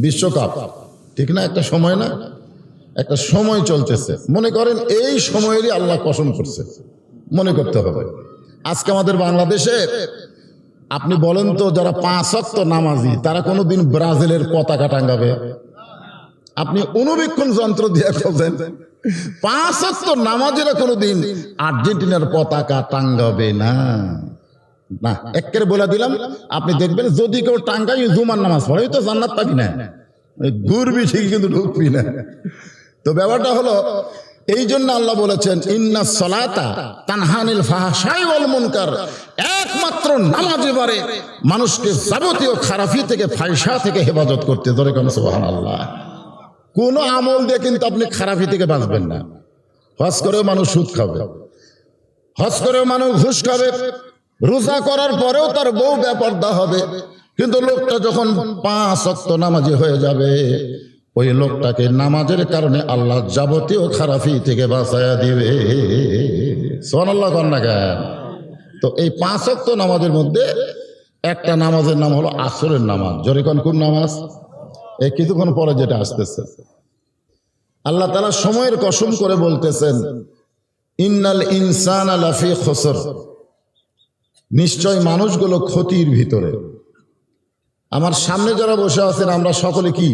বিশ্বকাপ, ঠিক না? একটা সময় না, একটা সময় চলতেছে। মনে করেন এই সময়েরই আল্লাহ কসম করছে, মনে করতে হবে। আজকে আমাদের বাংলাদেশে আপনি বলেন তো, যারা 5 ওয়াক্ত নামাজি তারা কোনোদিন ব্রাজিলের পতাকা টাঙ্গাবে? আপনি অনুবীক্ষণ যন্ত্র দিয়ে খোঁজেন, 5 ওয়াক্ত নামাজিরা কোনোদিন আর্জেন্টিনার পতাকা টাঙ্গাবে না। না, একেবারে বলে দিলাম, আপনি দেখবেন যদি কেউ টাঙ্গাই জুমার নামাজ পড়ে তো জান্নাত পাবি না, ঘুরবি ঠিকই কিন্তু ঢুকবি না। তো ব্যাপারটা হলো এই জন্য আল্লাহ বলেছেন ইন্নাস সালাতা তানহানিল ফাহশাই ওয়াল মুনকার, একমাত্র নামাজে পারে মানুষকে যাবতীয় খারাপি থেকে, ফাহিশা থেকে হেফাজত করতে। ধরে কেন সুবহানাল্লাহ। কোন আমল দিয়ে কিন্তু আপনি খারাপি থেকে বাঁচবেন না। হজ করেও মানুষ সুদ খাবে, হজ করেও মানুষ ঘুষ খাবে, রোজা করার পরেও তার বউ বেপরদা হবে, কিন্তু লোকটা যখন 5 ওয়াক্ত নামাজি হয়ে যাবে, ওই লোকটাকে নামাজের কারণে আল্লাহ যাবতীয় খারাপি থেকে বাঁচায়া দিবে। সুবহানাল্লাহ কর না কেন? তো এই 5 ওয়াক্ত নামাজের মধ্যে একটা নামাজের নাম হলো আসরের নামাজ। জোরে কোন কোন নামাজ? এই কিছুক্ষণ পরে যেটা আসতেছে, আল্লাহ তাআলা সময়ের কসম করে বলতেছেন ইন্নাল ইনসানা লাফি খুসর, নিশ্চয় মানুষগুলো ক্ষতির ভিতরে। আমার সামনে যারা বসে আছেন আমরা সকলে কি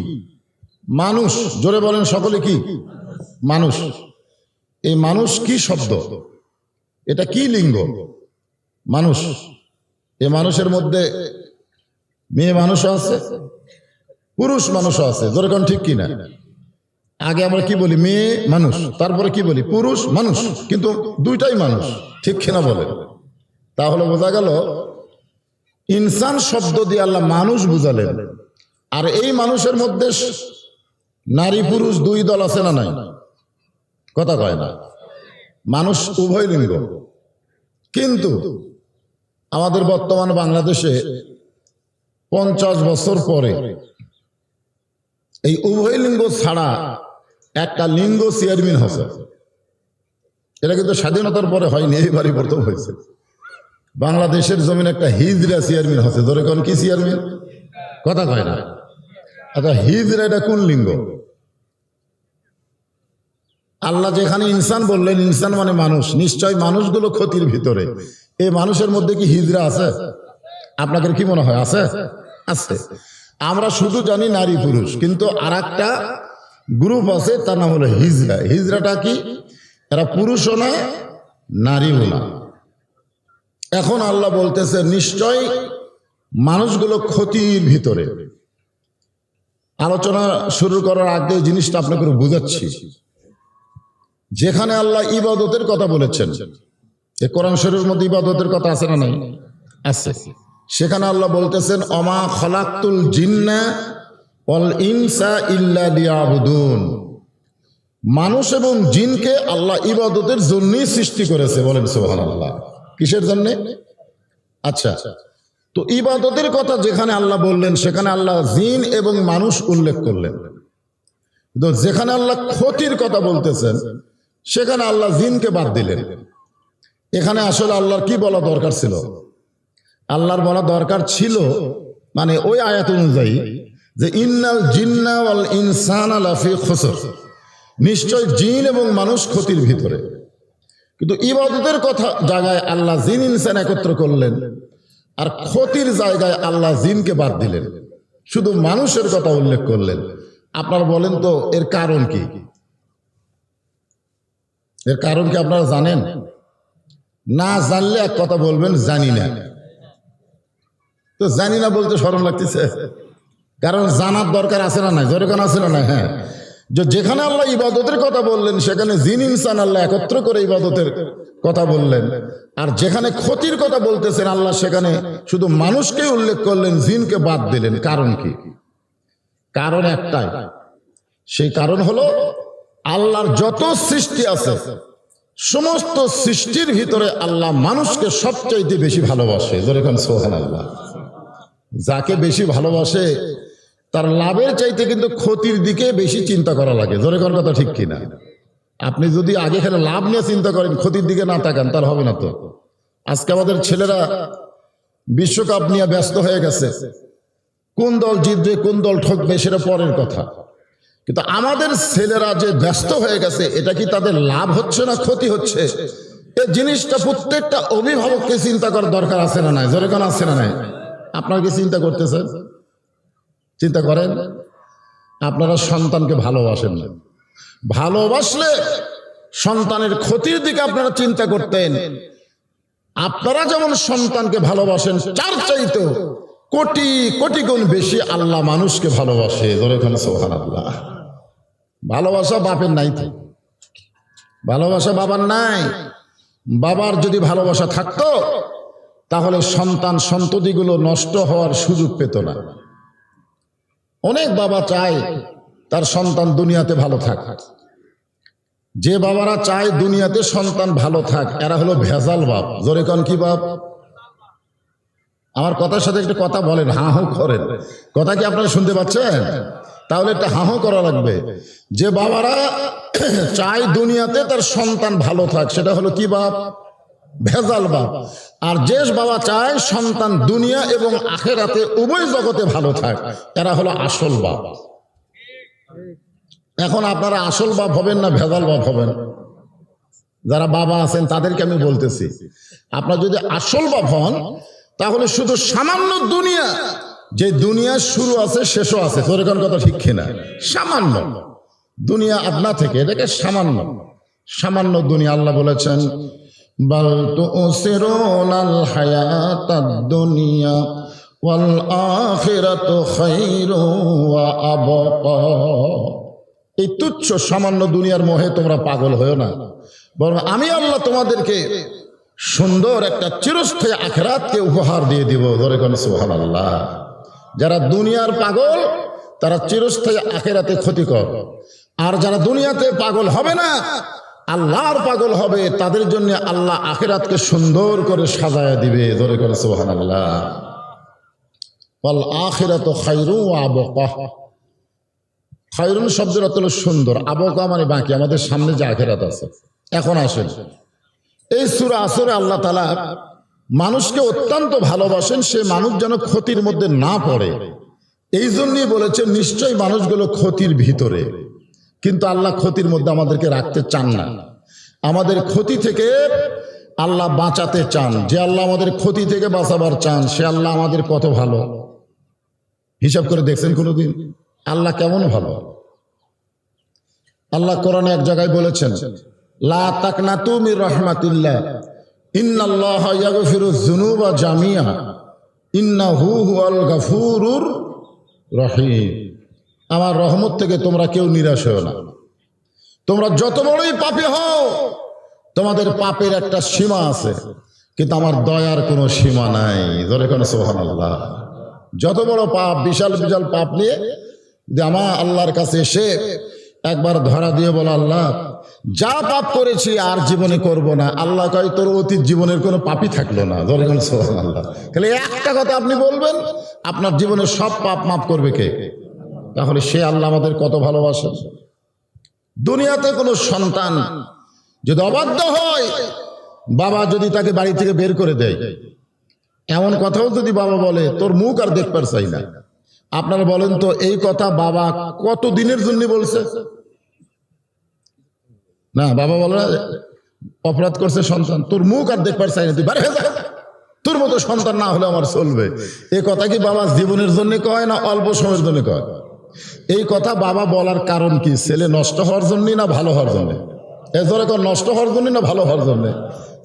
মানুষ? জোরে বলেন, সকলে কি মানুষ? এই মানুষ কি শব্দ? এটা কি লিঙ্গ? মানুষ। এই মানুষের মধ্যে মেয়ে মানুষও আছে, পুরুষ মানুষও আছে। জোরে কোন ঠিক কিনা? আগে আমরা কি বলি? মেয়ে মানুষ, তারপরে কি বলি? পুরুষ মানুষ, কিন্তু দুইটাই মানুষ, ঠিক কিনা বলে? তাহলে বোঝা গেল ইনসান শব্দ দিয়ে আল্লাহ মানুষ বুঝালেন। আর এই মানুষের মধ্যে নারী পুরুষ 2 দল আছে না নাই? কথা কয় না। মানুষ উভয় লিঙ্গ। কিন্তু আমাদের বর্তমান বাংলাদেশে 50 বছর পরে এই উভয় লিঙ্গ ছাড়া একটা লিঙ্গ চেয়ারম্যান হচ্ছে। এটা কিন্তু স্বাধীনতার পরে হয়নি, এইবারই প্রথম হয়েছে। বাংলাদেশের জমিন একটা হিজড়া চেয়ারম্যান হচ্ছে। ধরে কোন কি চেয়ারম্যান? কথা কয় না। আচ্ছা, হিজড়া এটা কোন লিঙ্গ? আল্লাহ যেখানে ইনসান বললেন, ইনসান মানে মানুষ, নিশ্চয় মানুষগুলো ক্ষতির ভিতরে। এই মানুষের মধ্যে কি হিজড়া আছে? আপনাদের কি মনে হয় আছে? আছে। আমরা শুধু জানি নারী পুরুষ, কিন্তু আর একটা গ্রুপ আছে, তার নাম হলো হিজড়া। হিজড়াটা কি? এরা পুরুষও না, নারীও না। এখন আল্লাহ বলতেছে নিশ্চয় মানুষগুলো ক্ষতির ভিতরে। আলোচনা শুরু করার আগে জিনিসটা আপনাকে বুঝাচ্ছি। যেখানে আল্লাহ ইবাদতের কথা বলেছেন, এই কোরআন শরীফের মধ্যে ইবাদতের কথা আছে না নাই? আছে। সেখানে আল্লাহ বলতেছেন অমা খলাকতুল জিন্না ওয়াল ইনসা ইল্লা লিয়াবুদুন, মানুষ এবং জিনকে আল্লাহ ইবাদতের জন্যই সৃষ্টি করেছে। বলেন সুবহানাল্লাহ। কিসের জন্য? আচ্ছা, তো ইবাদতের কথা যেখানে আল্লাহ বললেন, সেখানে আল্লাহ জিন এবং মানুষ উল্লেখ করলেন। তো যেখানে আল্লাহ ক্ষতির কথা বলতেছেন, সেখানে আল্লাহ জিনকে বাদ দিলেন। এখানে আসলে আল্লাহর কি বলা দরকার ছিল? আল্লাহর বলা দরকার ছিল মানে ওই আয়াত অনুযায়ী যে ইন্নাল জিন্না ওয়াল ইনসানা লাফি খুসর, নিশ্চয় জিন এবং মানুষ ক্ষতির ভিতরে। কিন্তু ইবাদতের কথা জায়গায় আল্লাহ জিন ইনসান একত্র করলেন, আর ক্ষতির জায়গায় আল্লাহ জিনকে বাদ দিলেন, শুধু মানুষের কথা উল্লেখ করলেন। আপনারা বলেন তো এর কারণ কি? এর কারণ কি আপনারা জানেন? না জানলে এক কথা বলবেন জানি না। তো জানি না বলতে শরম লাগতেছে, কারণ জানার দরকার আছে না নাই? জোরে আছে না নাই? হ্যাঁ, যেখানে আল্লাহ ইবাদতের কথা বললেন, সেখানে জিন ইনসান আল্লাহ একত্র করে ইবাদতের কথা বললেন। আর যেখানে ক্ষতির কথা বলতেছেন আল্লাহ, সেখানে শুধু মানুষকে উল্লেখ করলেন, জিনকে বাদ দিলেন। কারণ কি? কারণ একটাই, সেই কারণ হলো আল্লাহর যত সৃষ্টি আছে, সমস্ত সৃষ্টির ভিতরে আল্লাহ মানুষকে সবচাইতে বেশি ভালোবাসে। যেরকম সুবহানাল্লাহ। যাকে বেশি ভালোবাসে তার লাভের চাইতে কিন্তু ক্ষতির দিকে বেশি চিন্তা করা লাগে। জোরে কোন কথা ঠিক কিনা? আপনি যদি আগে খেলে লাভ নিয়ে চিন্তা করেন, ক্ষতির দিকে না তাকান, তার হবে না। তো আজকে আমাদের ছেলেরা বিশ্বকাপ নিয়ে ব্যস্ত হয়ে গেছে, কোন দল জিতবে কোন দল ঠকবে সেটা পরের কথা, কিন্তু আমাদের ছেলেরা যে ব্যস্ত হয়ে গেছে, এটা কি তাদের লাভ হচ্ছে না ক্ষতি হচ্ছে? এই জিনিসটা প্রত্যেকটা অভিভাবককে চিন্তা করার দরকার আছে না নাই? জোরে কোন আছে না নাই? আপনারা কি চিন্তা করতেছেন? চিন্তা করেন। আপনারা সন্তানকে ভালোবাসেন না, ভালোবাসলে সন্তানের ক্ষতির দিকে আপনারা চিন্তা করতেন। আপনারা যেমন সন্তানকে ভালোবাসেন, তার চাইতে কোটি কোটি গুণ বেশি আল্লাহ মানুষকে ভালোবাসে। ধরে এখানে সুবহানাল্লাহ। ভালোবাসা বাপের নাই তো, ভালোবাসা বাবার নাই। বাবার যদি ভালোবাসা থাকতো তাহলে সন্তান সন্ততিগুলো নষ্ট হওয়ার সুযোগ পেত না। অনেক বাবা চায় তার সন্তান দুনিয়াতে ভালো থাক। যে বাবারা চায় দুনিয়াতে সন্তান ভালো থাক, এরা হলো ভেজাল বাপ। জোরে কোন কি বাপ? আমার কথার সাথে একটা কথা বলেন, হাঁ হু করেন। কথা কি আপনারা শুনতে পাচ্ছেন? তাহলে একটা হাঁ হু করা লাগবে। যে বাবারা চায় দুনিয়াতে তার সন্তান ভালো থাক, সেটা হলো কি বাপ? ভেজাল বাপ। আর যে বাবা চায় সন্তান দুনিয়া এবং আখিরাতে উভয় জগতে ভালো থাক, এরা হলো আসল বাপ। এখন আপনারা আসল বাপ হবেন না ভেজাল বাপ হবেন? যারা বাবা আছেন তাদেরকে আমি বলতেছি, আপনারা যদি আসল বাপ হন তাহলে শুধু সামান্য দুনিয়া, যে দুনিয়া শুরু আছে শেষও আছে, তোর কোন কথা ঠিক কিনা? সামান্য দুনিয়া আপনা থেকে, এটাকে সামান্য সামান্য দুনিয়া। আল্লাহ বলেছেন বাল তুসিরুনাল হায়াতাদ দুনিয়া ওয়াল আখিরাতু খায়রু ওয়া আবকা। এই তুচ্ছ সামান্য দুনিয়ার মোহে তোমরা পাগল হয়েও না, বরং আমি আল্লাহ তোমাদেরকে সুন্দর একটা চিরস্থায়ী আখিরাতকে উপহার দিয়ে দিব। ধরে কোন সুবহানাল্লাহ। যারা দুনিয়ার পাগল তারা চিরস্থায়ী আখিরাতে ক্ষতিকর, আর যারা দুনিয়াতে পাগল হবে না আল্লাহর পাগল হবে, তাদের জন্য আল্লাহ আখিরাতকে সুন্দর করে সাজায় দিবে। ধরে কোন সুবহানাল্লাহ। ওয়াল আখিরাতু খায়রু ওয়া আবকা। খায়রুন শব্দের অর্থ হলো সুন্দর, আবকা মানে বাকি, আমাদের সামনে যে আখিরাত আছে। এখন আসেন, এই সূরা আসরে আল্লাহ তাআলা মানুষকে অত্যন্ত ভালোবাসেন, সে মানুষ যেন ক্ষতির মধ্যে না পড়ে। এই জন্যই বলেছেন নিশ্চয়ই মানুষগুলো ক্ষতির ভিতরে, কিন্তু আল্লাহ ক্ষতির মধ্যে আমাদেরকে রাখতে চান না। আমাদের ক্ষতি থেকে আল্লাহ বাঁচাতে চান। যে আল্লাহ আমাদের ক্ষতি থেকে বাঁচাবার চান, সে আল্লাহ আমাদের কত ভালো। হিসাব করে দেখছেন কোনোদিন আল্লাহ কেমন ভালো? আল্লাহ কোরআনে এক জায়গায় বলেছেন লা তাকনাতু মির রাহমাতিল্লাহ ইন্নাল্লাহা ইয়াগফিরুয যুনুবা জামিআ ইন্নাহু হুয়াল গাফুরুর রহিম। আমার রহমত থেকে তোমরা কেউ নিরাশ হও না। তোমরা যত বড়ই পাপী হও, তোমাদের পাপের একটা সীমা আছে, কিন্তু আমার দয়ার কোনো সীমা নাই। ধরে কোন সুবহানাল্লাহ। যত বড় পাপ, বিশাল বিশাল পাপ নিয়ে আমার আল্লাহর কাছে এসে একবার ধরা দিয়ে বলো আল্লাহ যা পাপ করেছি আর জীবনে করব না, আল্লাহ কয় তোর অতীত জীবনের কোনো পাপই থাকলো না। ধরে কোন সুবহানাল্লাহ। তাহলে একটা কথা আপনি বলবেন, আপনার জীবনের সব পাপ মাফ করবে কে? তাহলে সে আল্লাহ আমাদের কত ভালোবাসেন। দুনিয়াতে কোনো সন্তান যদি অবাধ্য হয়, বাবা যদি তাকে বাড়ি থেকে বের করে দেয়, এমন কথাও যদি বাবা বলে তোর মুখ আর দেখবার চাই না, আপনারা বলেন তো এই কথা বাবা কত দিনের জন্য বলছে? না, বাবা বলে অপরাধ করছে সন্তান, তোর মুখ আর দেখবার চাই না, তুই বাইরে যা, তোর মতো সন্তান না হলে আমার চলবে। এই কথা কি বাবা জীবনের জন্য কয় না অল্প সময়ের জন্য কয়? এই কথা বাবা বলার কারণ কি? ছেলে নষ্ট হওয়ার জন্য না ভালো হওয়ার জন্য? এজরে কোন নষ্ট হওয়ার জন্য না ভালো হওয়ার জন্য?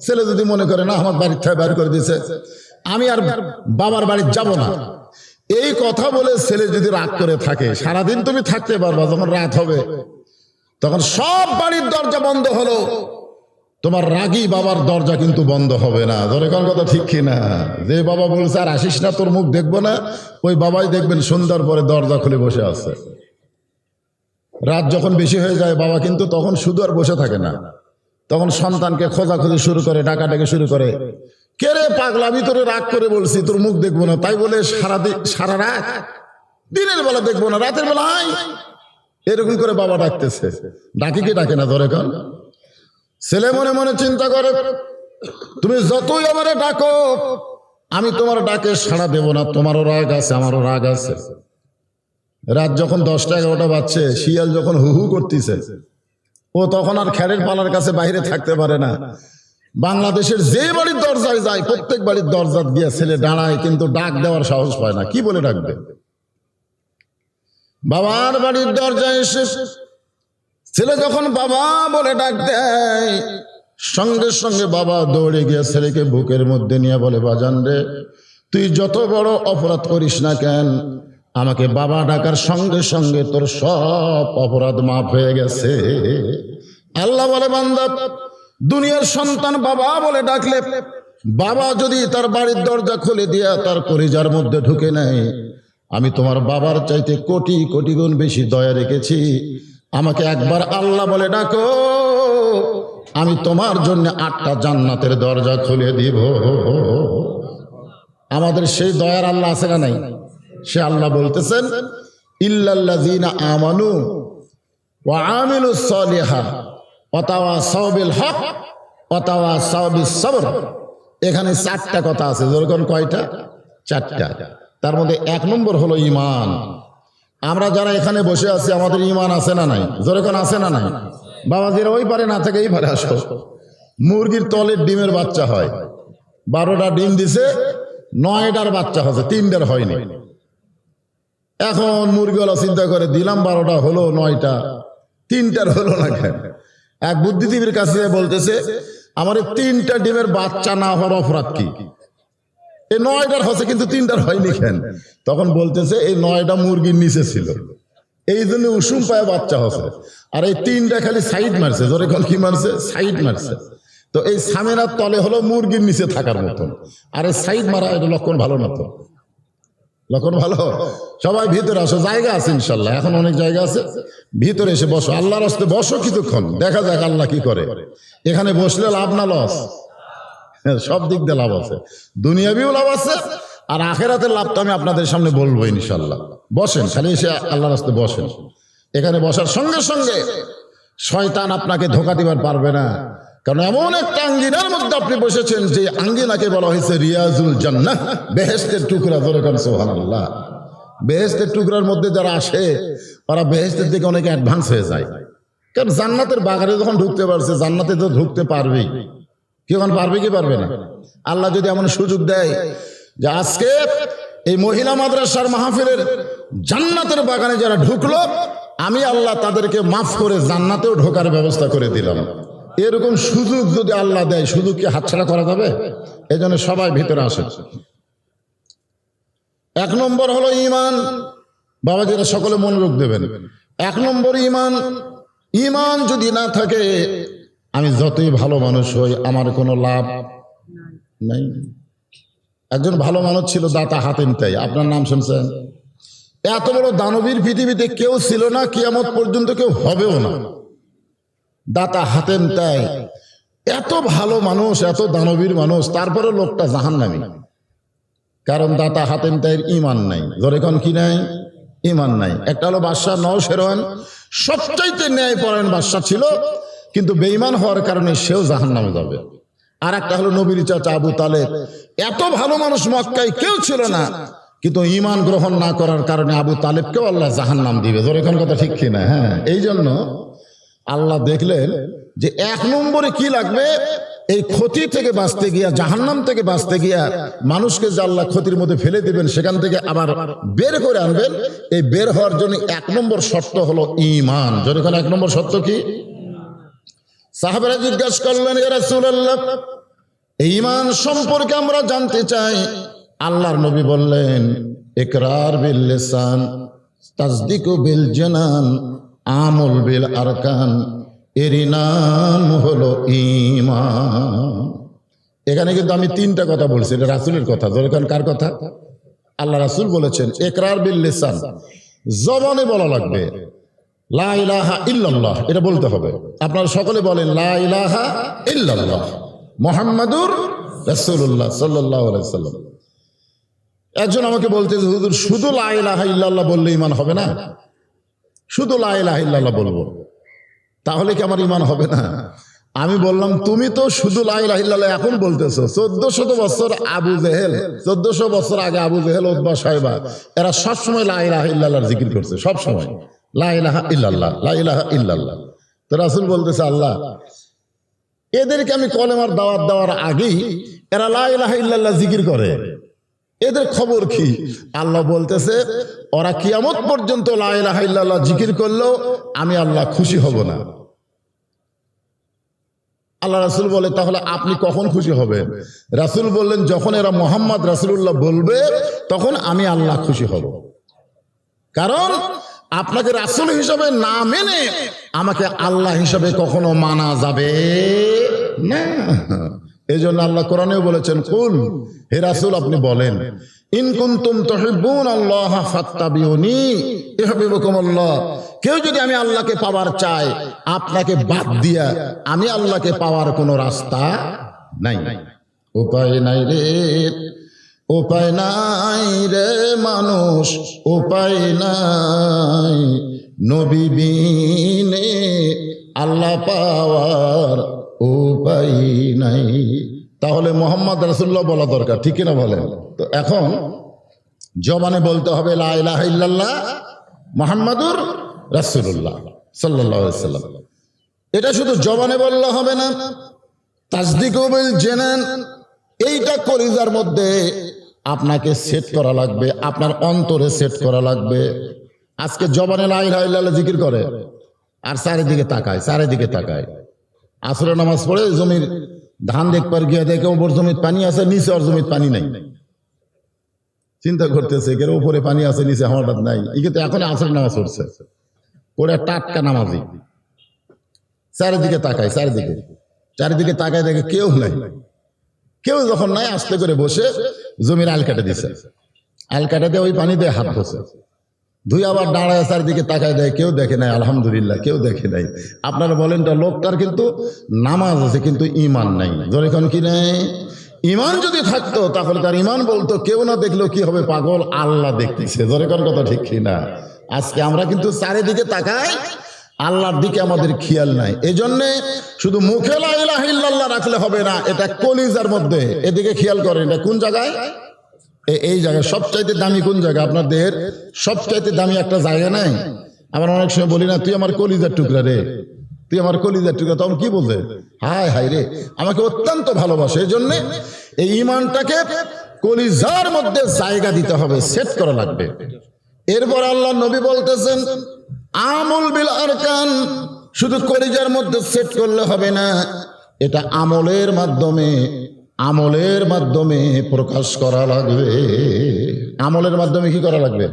ছেলে যদি মনে করে না আমার বাড়ির থেকে বাইর করে দিয়েছে, আমি আর বাবার বাড়ি যাব না, এই কথা বলে ছেলে যদি রাগ করে থাকে, সারাদিন তুমি থাকতে পারবা, যখন রাত হবে তখন সব বাড়ির দরজা বন্ধ হলো, তোমার রাগী বাবার দরজা কিন্তু বন্ধ হবে না। ধরে কোন কথা ঠিক কিনা? যে বাবা বলছে আর আসিস না, তোর মুখ দেখবো না, ওই বাবাই দেখবেন সন্ধ্যার পরে দরজা খুলে বসে আছে। রাত যখন বেশি হয়ে যায়, বাবা কিন্তু তখন শুধু আর বসে থাকে না, তখন সন্তানকে খোঁজাখুঁজি শুরু করে, ডাকাডাকি শুরু করে। কে রে পাগলা, আমি তোরে রাগ করে বলছি তোর মুখ দেখবো না, তাই বলে সারা রাত, দিনের বেলা দেখবো না, রাতের বেলা আয়, এরকম করে বাবা ডাকতেছে। ডাকি কি ডাকে না? ধরে কোন ছেলে মনে মনে চিন্তা করে তুমি যতই আমারে ডাকো আমি তোমার ডাকে সাড়া দেব না, তোমারও রাগ আছে আমারও রাগ আছে। রাত যখন 10টা 11টা বাজছে, শিয়াল যখন হু হু করতেছে, ও তখন আর খেরের পালার কাছে বাইরে থাকতে পারে না। বাংলাদেশের যে বাড়ির দরজায় যায় প্রত্যেক বাড়ির দরজা গিয়ে ছেলে দাঁড়ায়, কিন্তু ডাক দেওয়ার সাহস পায় না। কি বলে ডাকবে? বাবার বাড়ির দরজায় এসে ছেলে যখন বাবা বলে ডাক দেয়, সঙ্গে সঙ্গে বাবা দৌড়ে গিয়ে ছেলেকে বুকের মধ্যে নিয়ে বলে, বাজান রে, তুই যত বড় অপরাধ করিস না কেন, আমাকে বাবা ডাকার সঙ্গে সঙ্গে তোর সব অপরাধ মাফ হয়ে গেছে। আল্লাহ বলে, বান্দা, দুনিয়ার সন্তান বাবা বলে ডাকলে বাবা যদি তার বাড়ির দরজা খুলে দিয়া তার কলিজার মধ্যে ঢুকে নেয়, আমি তোমার বাবার চাইতে কোটি কোটি গুণ বেশি দয়া রেখেছি। আমাকে একবার আল্লাহ বলে ডাকো, আমি তোমার জন্য 8টা জান্নাতের দরজা খুলে দিব। আমাদের সেই দয়ার আল্লাহ আছে না নাই? সে আল্লাহ বলতেছেন, ইল্লাল্লাযীনা আমানু ওয়া আমিলুস সালিহাত ওয়া তাওয়াসাউ বিল হক ওয়া তাওয়াসাউ বিস সবর। এখানে 4টা কথা আছে। যেরকম কয়টা? 4টা। তার মধ্যে 1 নম্বর হলো ঈমান। আমরা যারা এখানে বসে আছি, আমাদের ঈমান আছে না নাই? যেরকম আছে না নাই? বাবাজিরা ওই পারে না থেকে এই পারে আসো। মুরগির তলের ডিমের বাচ্চা হয়, 12টা ডিম দিছে, 9টার বাচ্চা হচ্ছে, 3টার হয়নি। এখন মুরগিওয়ালা চিন্তা করে, দিলাম 12টা, হলো 9টা, 3টার হলো না কেন? এক বুদ্ধিজীবীর কাছে বলতেছে, আমার 3টা ডিমের বাচ্চা না হওয়ার অপরাধ কি? এই 9টার হচ্ছে কিন্তু 3টার হয়নি কেন? তখন বলতেছে, এই 9টা মুরগির নিচে ছিল, এই জন্য উষুম পায়ে বাচ্চা হচ্ছে। আর এই 3টা খালি সাইড মারছে। যখন কি মারছে? সাইড মারছে। তো এই সামেরার তলে হলো মুরগির নিচে থাকার মতন, আর এই সাইড মারা, এটা লক্ষণ ভালো না। তো লক্ষণ ভালো? সবাই ভিতরে আসো, জায়গা আছে ইনশাল্লাহ, এখন অনেক জায়গা আছে, ভিতরে এসে বসো, আল্লাহর রাস্তে বসো কিছুক্ষণ, দেখা যাক আল্লাহ কি করে। এখানে বসলে লাভ না লস? সব দিক দিয়ে লাভ আছে, দুনিয়াবিও লাভ আছে, আর আখেরাতের লাভ তো আমি আপনাদের সামনে বলবো ইনশাল্লাহ। বসেন, খালি এসে আল্লাহর রাস্তে বসেন। এখানে বসার সঙ্গে সঙ্গে শয়তান আপনাকে ধোঁকা দিবার পারবে না, কারণ এমন একটা আঙ্গিনার মধ্যে আপনি বসেছেন যে আঙ্গিনাকে বলা হয়েছে রিয়াজুল জান্নাহ, বেহেশতের টুকরা। ধরে কারণ সুবহানাল্লাহ, বেহেশতের টুকরার মধ্যে যারা আসে ওরা বেহেশতের দিকে অনেক অ্যাডভান্স হয়ে যায়। কারণ জান্নাতের বাগানে যখন ঢুকতে পারছে, জান্নাতে তো ঢুকতে পারবেই। কেমন পারবে কি পারবে না? আল্লাহ যদি এমন সুযোগ দেয় যে আজকে এই মহিলা মাদ্রাসার মাহফিলের জান্নাতের বাগানে যারা ঢুকলো, আমি আল্লাহ তাদেরকে মাফ করে জান্নাতেও ঢোকার ব্যবস্থা করে দিলাম। এরকম সুযোগ যদি আল্লাহ দেয়, সুযোগ কি হাতছাড়া করা যাবে? এই জন্য সবাই ভিতরে আসে। 1 নম্বর হলো ঈমান। বাবাজিরা সকলে মনোযোগ দেবেন। 1 নম্বর ঈমান। ঈমান যদি না থাকে, আমি যতই ভালো মানুষ হই, আমার কোনো লাভ নাই। একজন ভালো মানুষ ছিল, দাতা হাতেম তাই, আপনার নাম শুনছেন? এত বড় দানবীর পৃথিবীতে কেউ ছিল না, কিয়ামত পর্যন্ত কেউ হবেও না। দাতা হাতেম তাই এত ভালো মানুষ, এত দানবীর মানুষ, তারপরে লোকটা জাহান্নামী। কারণ দাতা হাতেম তাইয়ের ঈমান নাই। যখন কি নাই? ঈমান নাই। একটা হলো বাদশা নওশেরওয়ান, সবচাইতে ন্যায়পরায়ণ বাদশা ছিল, কিন্তু বেঈমান হওয়ার কারণে সেও জাহান্নামে যাবে। আর একটা হলো নবীর চাচা আবু তালেব, এত ভালো মানুষ মক্কায় কেউ ছিল না, কিন্তু ঈমান গ্রহণ না করার কারণে আবু তালেবকেও আল্লাহ জাহান্নাম দিবে। যখন কথা ঠিক কিনা? হ্যাঁ, এই জন্য আল্লাহ দেখলেন যে 1 নম্বরে কি লাগবে, এই ক্ষতি থেকে বাঁচতে গিয়া, জাহান্নাম থেকে বাঁচতে গিয়া, মানুষকে যে আল্লাহ ক্ষতির মধ্যে ফেলে দিবেন, সেখান থেকে আবার বের করে আনবেন। এই বের হওয়ার জন্য 1 নম্বর শর্ত হলো ঈমান। যখন 1 নম্বর শর্ত কি? সাহাবারা জিজ্ঞাসা করলেন, ইয়া রাসূলুল্লাহ, ঈমান সম্পর্কে আমরা জানতে চাই। আল্লাহর নবী বললেন, ইকরার বিল লিসান, তাসদিকু বিল জানান, আমল বিল আরকান, এরই নাম হলো ঈমান। এখানে কিন্তু আমি 3টা কথা বলছি, এটা রাসূলের কথা। যখন কার কথা? আল্লাহ রাসূল বলেছেন ইকরার বিল লিসান, জবানে বলা লাগবে লা ইলাহা ইল্লাল্লাহ, এটা বলতে হবে। আপনারা সকলে বলেন লা ইলাহা ইল্লাল্লাহ মুহাম্মাদুর রাসূলুল্লাহ সাল্লাল্লাহু আলাইহি ওয়াসাল্লাম। একজন আমাকে বলতে, হুজুর শুধু লা ইলাহা ইল্লাল্লাহ বললে ঈমান হবে না? শুধু লা ইলাহা ইল্লাল্লাহ বলবো, তাহলে কি আমার ঈমান হবে না? আমি বললাম তুমি তো শুধু লা ইলাহা ইল্লাল্লাহ এখন বলতেছো, 1400 বছর আবু জেহেল, 1400 বছর আগে আবু জেহেল, উতবা, শাইবা, এরা সবসময় লা ইলাহা ইল্লাল্লাহর জিকির করছে, সবসময় লা ইলাহা ইল্লাল্লাহ, লা ইলাহা ইল্লাল্লাহ। তো রাসূল বলতেছে, আল্লাহ, এদেরকে আমি কলেমার দাওয়াত দেওয়ার আগেই এরা লা ইলাহা ইল্লাল্লাহ জিকির করে, এদের খবর কি? আল্লাহ বলতেছে, ওরা কিয়ামত পর্যন্ত লা ইলাহা ইল্লাল্লাহ জিকির করলেও আমি আল্লাহ খুশি হব না। আল্লাহ রাসূল বলে, তাহলে আপনি কখন খুশি হবেন? রাসূল বললেন, যখন এরা মুহাম্মদ রাসূলুল্লাহ বলবে তখন আমি আল্লাহ খুশি হব। কারণ আপনাকে রাসূল হিসাবে না মেনে আমাকে আল্লাহ হিসাবে কখনো মানা যাবে না। এই জন্য আল্লাহ কোরআনেও বলেছেন, কুল, হে রাসূল আপনি বলেন, ইন কুনতুম তুহিব্বুনাল্লাহ ফাত্তাবিউনি ইউহিব্বুকুমুল্লাহ, কেউ যদি আমি আল্লাহকে পাওয়ার চায়, আপনাকে বাদ দিয়া আমি আল্লাহকে পাওয়ার কোনো রাস্তা নাই, উপায় নাই রে, উপায় নাই রে মানুষ, উপায় নাই, নবী বিনে আল্লাহ পাওয়ার উপায় নাই। তাহলে মুহাম্মদ রাসূলুল্লাহ বলা দরকার, ঠিক না বলেন? তো এখন জবানে বলতে হবে লা ইলাহা ইল্লাল্লাহ মুহাম্মাদুর রাসূলুল্লাহ সাল্লাল্লাহু আলাইহি ওয়াসাল্লাম। এটা শুধু জবানে বললে হবে না, তাসদিকু বিল জানান, এইটা কলিজার মধ্যে আপনাকে সেট করা লাগবে, আপনার অন্তরে সেট করা লাগবে। আজকে জবানে লা ইলাহা ইল্লাল্লাহ জিকির করে আর চারিদিকে তাকায়, চারিদিকে তাকায়। আসরের নামাজ পড়ে জমির ধান দেখবার গিয়ে দেখে ওপর জমির পানি আছে, নিচে আর জমির পানি নাই। চিন্তা করতেছে এর উপরে পানি আছে, নিচে হঠাৎ নাই। এই কিন্তু এখন আসরের নামাজ পড়ছে, পড়ে টাটকা নামাজি, চারিদিকে তাকায়, চারিদিকে চারিদিকে তাকায় দেখে কেউ নাই। কেউ যখন নাই, আস্তে করে বসে জমির আল কাটে দিছে, আল কাটে দিয়ে ওই পানি দিয়ে হাত ধোছে, দুই আবার দাঁড়ায় চারদিকে তাকায় দেয়, কেউ দেখে নাই, আলহামদুলিল্লাহ কেউ দেখে নাই। আপনারা বলেন তো, লোকটার কিন্তু নামাজ আছে কিন্তু ইমান নাই। যখন কি নাই, ইমান যদি থাকতো তাহলে তার ইমান বলতো, কেউ না দেখলেও কি হবে, পাগল, আল্লাহ দেখতেছে। যখন কথা ঠিক কিনা? আজকে আমরা কিন্তু চারিদিকে তাকাই, আল্লাহর দিকে আমাদের খেয়াল নাই। এজন্যে শুধু মুখে লা ইলাহা ইল্লাল্লাহ রাখলে হবে না, এটা কলিজার মধ্যে এদিকে খেয়াল করেন। এটা কোন জায়গায়? এই জায়গায় সবচাইতে দামি কোন জায়গা? আপনার দেহের সবচাইতে দামি একটা জায়গা নাই? আমরা অনেক সময় বলি না, তুই আমার কলিজার টুকরা রে, তুই আমার কলিজার টুকরা। তখন কি বলবে? হায় হায় রে, আমাকে অত্যন্ত ভালোবাসে। এই জন্যে এই ইমানটাকে কলিজার মধ্যে জায়গা দিতে হবে, সেট করা লাগবে। এরপর আল্লাহ নবী বলতেছেন, আমল বিল আরকান, শুধু কলিজার মধ্যে সেট করলে হবে না, এটা আমলের মাধ্যমে, আমলের মাধ্যমে প্রকাশ করা লাগবে। আমলের মাধ্যমে কি করা লাগবে?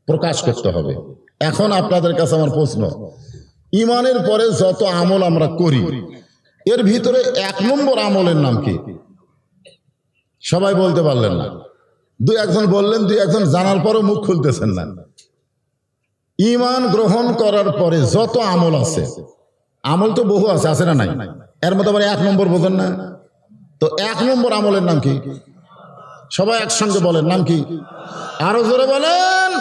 প্রকাশ করতে হবে। এখন আপনাদের কাছে আমার প্রশ্ন, ইমানের পরে যত আমল আমরা করি, এর ভিতরে 1 নম্বর আমলের নাম কি? সবাই বলতে পারলেন না। দুই একজন বললেন, দুই একজন জানার পরও মুখ খুলতেছেন না। ইমান গ্রহণ করার পরে যত আমল আছে, আমল তো বহু আছে, আছে না নাই? এর মধ্যে আবার 1 নম্বর বোঝেন না? তো 1 নম্বর আমলের নাম কি? সবাই একসঙ্গে বলেন, নাম কি? আরো জোরে বলেন।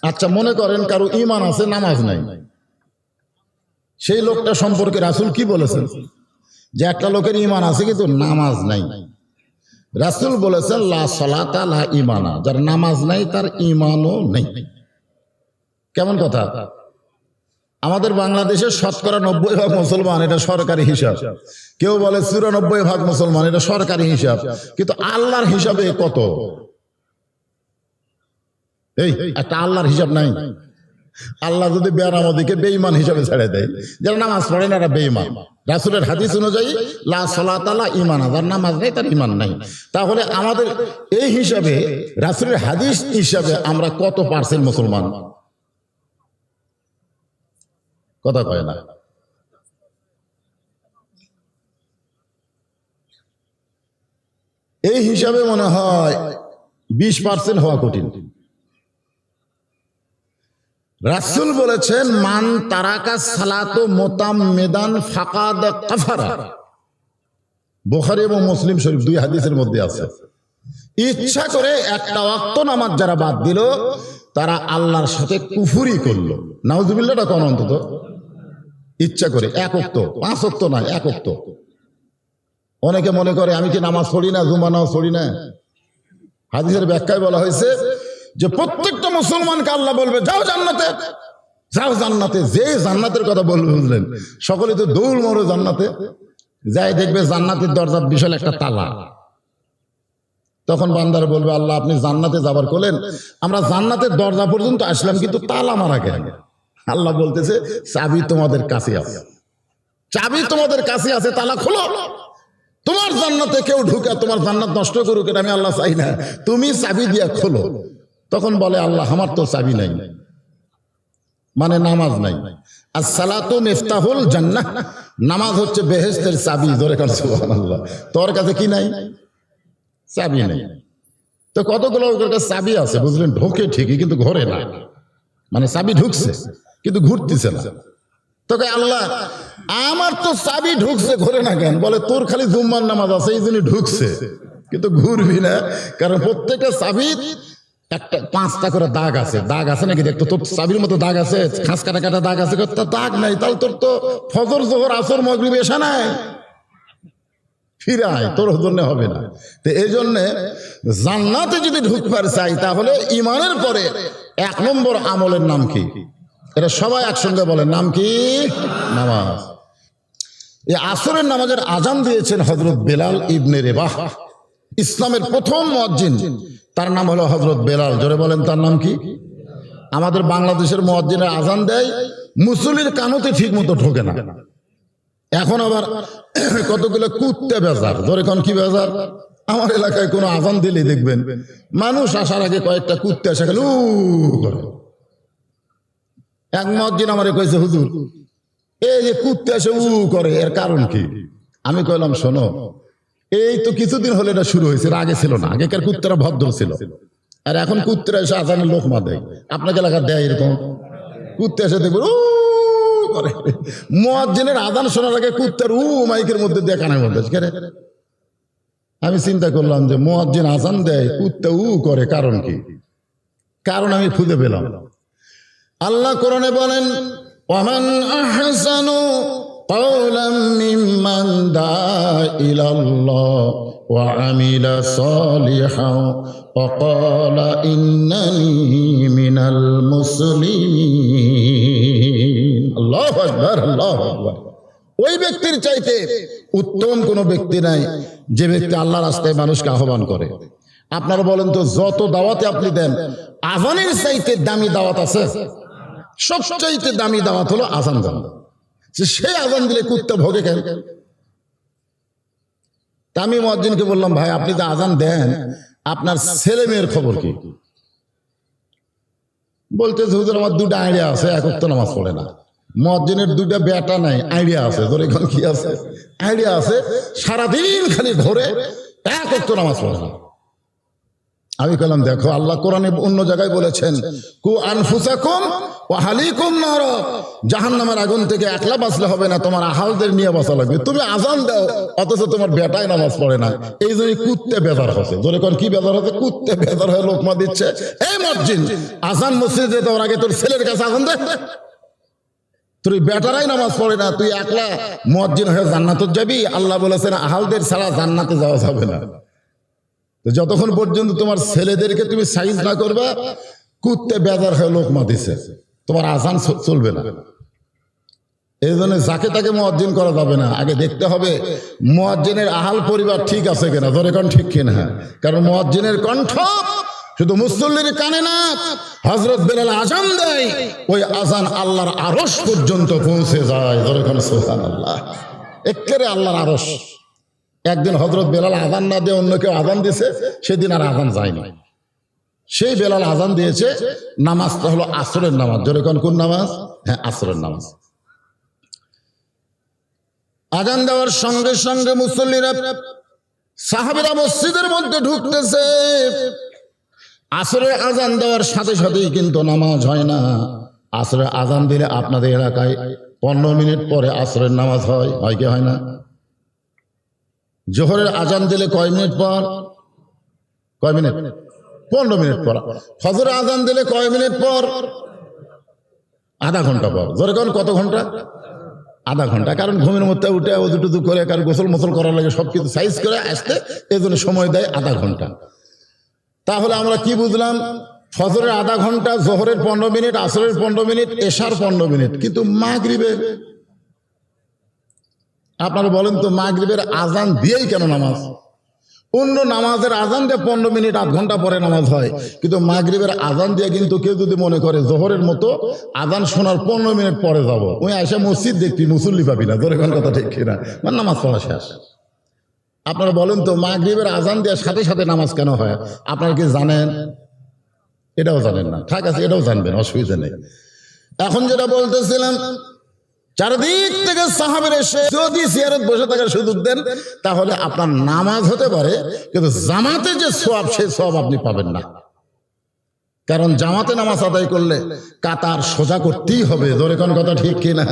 আচ্ছা, মনে করেন কারো ইমান আছে, নামাজ নাই, সেই লোকটা সম্পর্কে রাসূল কি বলেছেন? যে একটা লোকের ইমান আছে কিন্তু নামাজ নাই। রাসূল বলেছেন, লা সালাতা লা ইমানা, যার নামাজ নাই তার ইমানও নেই। কেমন কথা? আমাদের বাংলাদেশে 90% মুসলমান, এটা সরকারি হিসাব। কেউ বলে 94% মুসলমান, এটা সরকারি হিসাব। কিন্তু আল্লাহর হিসাবে কত? এই একটা আল্লাহর হিসাব নাই। আল্লাহ যদি বেনামাজিকে বেঈমান হিসাবে ছেড়ে দেয়, যারা নামাজ পড়ে না এরা বেঈমান। রাসূলের হাদিস অনুযায়ী লা সালাতা লা ঈমান, যার নামাজ নেই তার ঈমান নাই। তাহলে আমাদের এই হিসাবে, রাসূলের হাদিস হিসাবে আমরা কত % মুসলমান? কথা কয় না। এই হিসাবে মনে হয় 20% হওয়া কঠিন। রাসূল বলেছেন, মান তারাকা সালাতু মুতাম্মিদান ফাকাদ কাফারা। বুখারী এবং মুসলিম শরীফ 2 হাদিসের মধ্যে আছে, ইচ্ছা করে একটা ওয়াক্ত নামাজ যারা বাদ দিল, তারা আল্লাহর সাথে কুফরি করলো। নাউজুবিল্লাহ, কোন অন্তত ইচ্ছা করে, এক ওয়াক্ত, 5 ওয়াক্ত নয়, এক ওয়াক্ত। অনেকে মনে করে আমি কি নামাজ পড়ি না, জুমা নামাজ পড়ি না। হাদিসের ব্যাখ্যায় বলা হয়েছে যে প্রত্যেকটা মুসলমানকে আল্লাহ বলবে যাও জান্নাতে, যাও জান্নাতে। যে জান্নাতের কথা বলবে বুঝলেন, সকলে তো দৌড় মরো জান্নাতে। যাই দেখবে জান্নাতের দরজার বিশাল একটা তালা। তখন বান্দার বলবে আল্লাহ আপনি জান্নাতে যাবার করলেন, আমরা জান্নাতের দরজা পর্যন্ত আসলাম কিন্তু তালা মারা গেল। আল্লাহ বলতেছে চাবি তোমাদের কাছে আছে, চাবি তোমাদের কাছে আছে, তালা খোলো। তোমার জান্নাতে কেউ ঢুকে তোমার জান্নাত নষ্ট করুক এটা আমি আল্লাহ চাই না, তুমি চাবি দিয়া খোলো। তখন বলে আল্লাহ আমার তো চাবি নাই, মানে নামাজ নাই। আর সালাতু মিফতাহুল জান্নাহ, নামাজ হচ্ছে বেহেশতের চাবি। ধরে কার সুবহানাল্লাহ। তোর কাছে কি নাই? চাবি নেই। তো কতগুলো কাছে চাবি আছে বুঝলেন, ঢোকে ঠিকই কিন্তু ঘরে না, মানে চাবি ঢুকছে কিন্তু ঘুরতেছে না। তোকে আল্লাহ আমার তো চাবি ঢুকছে ঘরে না কেন? বলে তোর খালি জুম্মার নামাজ আছে এই জন্য ঢুকছে, কিন্তু ঘুরবি না। কারণ প্রত্যেকটা চাবির একটা 5টা করে দাগ আছে। দাগ আছে নাকি দেখতো? তোর চাবির মতো দাগ আছে, খাস কাটা কাটা দাগ আছে? তার দাগ নাই, তাহলে তোর তো ফজর জোহর আসর মাগরিব এশা নাই, ফিরায় তোর জন্য হবে না। তো এই জন্যে জান্নাতে যদি ঢুকবার চাই তাহলে ইমানের পরে 1 নম্বর আমলের নাম কি? এটা সবাই একসঙ্গে বলেন, নাম কি? নামাজ। এই আসরের নামাজের আজান দিয়েছেন হযরত বেলাল ইবনে রেবাহ, ইসলামের প্রথম মুয়াজ্জিন। তার নাম হলো হযরত বেলাল। জোরে বলেন তার নাম কি? আমাদের বাংলাদেশের মুয়াজ্জিনের আজান দেয়, মুসল্লির কানতে ঠিক মতো ঢোকে না। এখন আবার কতগুলো কুত্তে বেজার। ধরে কোন কি বেজার? আমার এলাকায় কোনো আজান দিলেই দেখবেন মানুষ আসার আগে কয়েকটা কুত্তে এসে গেল করে। এক মুয়াজ্জিন আমারে কইছে হুজুর এই যে কুত্তে এসে করে এর কারণ কি? আমি কইলাম শোনো, এই তো কিছুদিন হলে এটা শুরু হয়েছে, আগে ছিল না। আগেকার কুত্তেরা ভদ্র ছিল, আর এখন কুত্তেরা এসে আজানের লোকমা দেয়। আপনাকে এলাকা দেয় এরকম কুত্তে এসে দেখবেন করে। মুয়াজ্জিনের আজান শোনার আগে কুত্তার মাইকের মধ্যে দিয়ে কানের মধ্যে কেন? আমি চিন্তা করলাম যে মুয়াজ্জিন আজান দেয়, কুত্তা করে, কারণ কি? কারণ আমি খুঁজে পেলাম। আল্লাহ কোরআনে বলেন ওয়ামান আহসানু কাওলাম মিম্মান দাআ ইলাল্লাহ ওয়া আমিলা সালিহান ওয়া ক্বালা ইন্নানি মিনাল মুসলিমিন। আল্লাহু আকবার, আল্লাহু আকবার। ওই ব্যক্তির চাইতে উত্তম কোনো ব্যক্তি নাই যে ব্যক্তি আল্লাহর রাস্তায় মানুষকে আহ্বান করে। আপনারা বলেন তো, যত দাওয়াতে আপনি দেন, আজানের চাইতে দামি দাওয়াত আছে? সবচাইতে দামি দাওয়াত হলো আজান দেন। সেই আজান দিলে কুত্তা ভোগে কেন? আমি মুয়াজ্জিনকে বললাম ভাই আপনি তো আজান দেন, আপনার ছেলে মেয়ের খবর কি? বলতে হুজুর আমার 2টা আইডিয়া আছে, এক ওয়াক্ত নামাজ পড়ে না। মুয়াজ্জিনের 2টা বেটা নাই, আইডিয়া আছে। ধরে এখন কি আছে? আইডিয়া আছে, সারাদিন খালি ঘরে, এক ওয়াক্ত নামাজ পড়ে না। আমি বললাম দেখো আল্লাহ কোরআনে অন্য জায়গায় বলেছেন কু আনফুসাকুম ওয়া আহলিকুম নার, জাহান্নামের আগুন থেকে একলা বাঁচলে হবে না, তোমার আহালদের নিয়ে বাঁচা লাগবে। তুমি আজান দাও অথচ তোমার বেটায় নামাজ পড়ে না, এই জন্য কুত্তে বেজার হচ্ছে। ধরে কোন কি বেজার হচ্ছে? কুত্তে বেজার হয়ে লোকমা দিচ্ছে। এই মুয়াজ্জিন আজান মসজিদে যাওয়ার আগে তোর ছেলের কাছে আজান দে। তুই বেটারাই নামাজ পড়ে না, তুই একলা মুয়াজ্জিন হয়ে জান্নাতে যাবি? আল্লাহ বলেছেন আহালদের ছাড়া জান্নাতে যাওয়া যাবে না। যতক্ষণ পর্যন্ত তোমার ছেলেদেরকে তুমি সাইজ না করবা, কুত্তে বেজার হয়ে লোকমা দিছে, তোমার আজান চলবে না। এই জন্য যাকে তাকে মুয়াজ্জিন করা যাবে না। আগে দেখতে হবে মুয়াজ্জিনের আহাল পরিবার ঠিক আছে কিনা। ধরে কোন ঠিক কিনা? কারণ মুয়াজ্জিনের কণ্ঠ শুধু মুসল্লির কানে না, হযরত বেলাল আজান দেয়, ওই আজান আল্লাহর আরশ পর্যন্ত পৌঁছে যায়। ধরে কোন সুবহানাল্লাহ, একেবারে আল্লাহর আরশ। একদিন হযরত বেলাল আজান না দিয়ে অন্য কেউ আজান দিয়েছে, সেদিন আর আজান যায়নি। সেই বেলাল আজান দিয়েছে, নামাজটা হলো আসরের নামাজ। জোরে কোন নামাজ? হ্যাঁ, আসরের নামাজ। আজান দেওয়ার সঙ্গে সঙ্গে মুসল্লিরা, সাহাবীরা মসজিদের মধ্যে ঢুকতেছে। আসরের আজান দেওয়ার সাথে সাথেই কিন্তু নামাজ হয় না। আসরের আজান দিলে আপনাদের এলাকায় 15 মিনিট পরে আসরের নামাজ হয়, হয় কি হয় না? জোহরের আজান দিলে কয় মিনিট পর? কয় মিনিট? 15 মিনিট পর। ফজরের আজান দিলে কয় মিনিট পর? আধা ঘন্টা পর। জোরে কোন কত ঘন্টা? আধা ঘন্টা, কারণ ঘুমের মধ্যে উঠে উজু টুজু করে কারণ গোসল মোসল করার লাগে সব কিছু সাইজ করে আসতে এই জন্য সময় দেয় আধা ঘন্টা। তাহলে আমরা কি বুঝলাম? ফজরের আধা ঘন্টা, জোহরের 15 মিনিট, আসরের 15 মিনিট, এশার 15 মিনিট। কিন্তু মাগরিবের আপনারা বলেন তো, মাগরিবের আজান দিয়েই কেন নামাজ? অন্য নামাজের আজান দিয়ে 15 মিনিট আধ ঘন্টা পরে নামাজ হয়, কিন্তু মাগরিবের আজান দিয়ে কিন্তু কেউ যদি মনে করে জোহরের মতো আজান শোনার 15 মিনিট পরে যাব, ওই এসে মসজিদ দেখবি মুসল্লি পাবি না। ধরে কোন কথা ঠিক কিনা? মানে নামাজ পড়া শেষ। আপনারা বলেন তো, মাগরিবের আজান দেওয়ার সাথে সাথে নামাজ কেন হয়? আপনারা কি জানেন? এটাও জানেন না? ঠিক আছে, এটাও জানবেন, অসুবিধা নেই। এখন যেটা বলতেছিলাম, চারদিক থেকে সাহাবীরা এসে যদি জিয়ারত বসে থাকার সুযোগ দেন, তাহলে আপনার নামাজ হতে পারে, কিন্তু জামাতে যে সওয়াব, সেই সওয়াব আপনি পাবেন না। কারণ জামাতে নামাজ আদায় করলে কাতার সোজা করতেই হবে। ধরে কোন কথা ঠিক কিনা?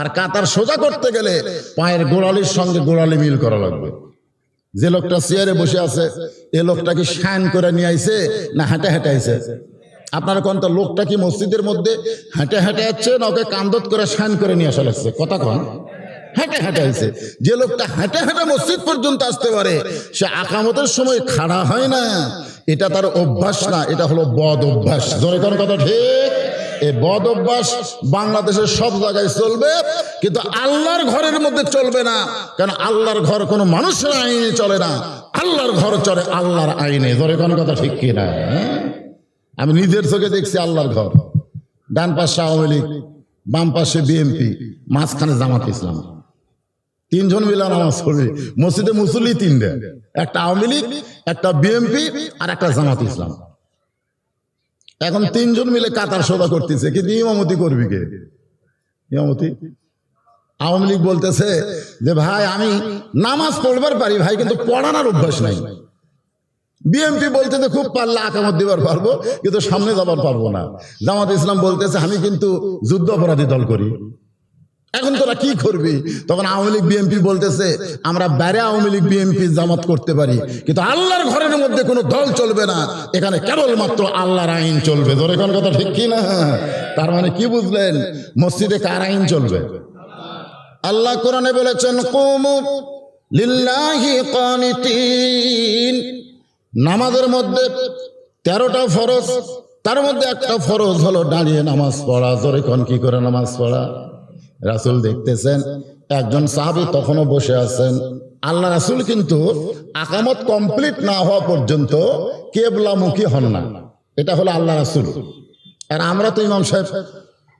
আর কাতার সোজা করতে গেলে পায়ের গোড়ালির সঙ্গে গোড়ালি মিল করা লাগবে। যে লোকটা চেয়ারে বসে আছে, এ লোকটা কি শান করে নিয়ে আইছে না হেঁটে হেঁটে আইছে? আপনারা কোন তো, লোকটা কি মসজিদের মধ্যে হেঁটে হেঁটে যাচ্ছে না ওকে কান্দত করে শান করে নিয়ে আসা লাগছে? কথা কন, হেঁটে হেঁটে আইছে। যে লোকটা হেঁটে হেঁটে মসজিদ পর্যন্ত আসতে পারে, সে আকামতের সময় খাড়া হয় না। এটা তার অভ্যাস না, এটা হলো বদ অভ্যাস। ধরে কোন কথা ঠিক? এই বদ অভ্যাস বাংলাদেশের সব জায়গায় চলবে, কিন্তু আল্লাহর ঘরের মধ্যে চলবে না। কারণ আল্লাহর ঘর কোনো মানুষের আইনে চলে না, আল্লাহর ঘর চলে আল্লাহর আইনে। ধরে কোন কথা ঠিক কিনা? আমি নিজের চোখে দেখছি আল্লাহর ঘর। ডান পাশে আওয়ামী লীগ, বাম পাশে বিএনপি, মাঝখানে জামাত ইসলাম। 3 জন মিলে নামাজ পড়বে মসজিদে। মুসল্লি 3টা, একটা আওয়ামী লীগ, একটা বিএনপি আর একটা জামাত ইসলাম। এখন 3 জন মিলে কাতার সোজা করতেছে, কিন্তু ইমামতি করবি কে? ইমামতি আওয়ামী লীগ বলতেছে যে ভাই আমি নামাজ পড়বার পারি ভাই, কিন্তু পড়ানোর অভ্যাস নাই। বিএনপি বলতেছে খুব পারলে আকামত দিবার পারবো, কিন্তু সামনে যাবার পারবো না। জামাত ইসলাম বলতেছে আমি কিন্তু যুদ্ধ অপরাধী দল করি। এখন তোরা কি করবি? তখন আওয়ামী লীগ বিএনপি বলতেছে আমরা বাইরে আওয়ামী লীগ বিএনপি জামাত করতে পারি, কিন্তু আল্লাহর ঘরের মধ্যে কোনো দল চলবে না, এখানে কেবলমাত্র আল্লাহর আইন চলবে। ধরে কোন কথা ঠিক কি না? তার মানে কি বুঝলেন? মসজিদে কার আইন চলবে? আল্লাহ কোরআনে বলেছেন কুমু লিল্লাহি কানিতিন। নামাজের মধ্যে 13টা ফরজ, তার মধ্যে একটা ফরজ হলো দাঁড়িয়ে নামাজ পড়া। জোরে কোন কি করে নামাজ পড়া? রাসূল দেখতেছেন একজন সাহাবী তখনও বসে আছেন। আল্লাহ রাসূল কিন্তু আকামত কমপ্লিট না হওয়া পর্যন্ত কিবলামুখী হন না। এটা হলো আল্লাহ রাসূল। আর আমরা তো ইমাম সাহেব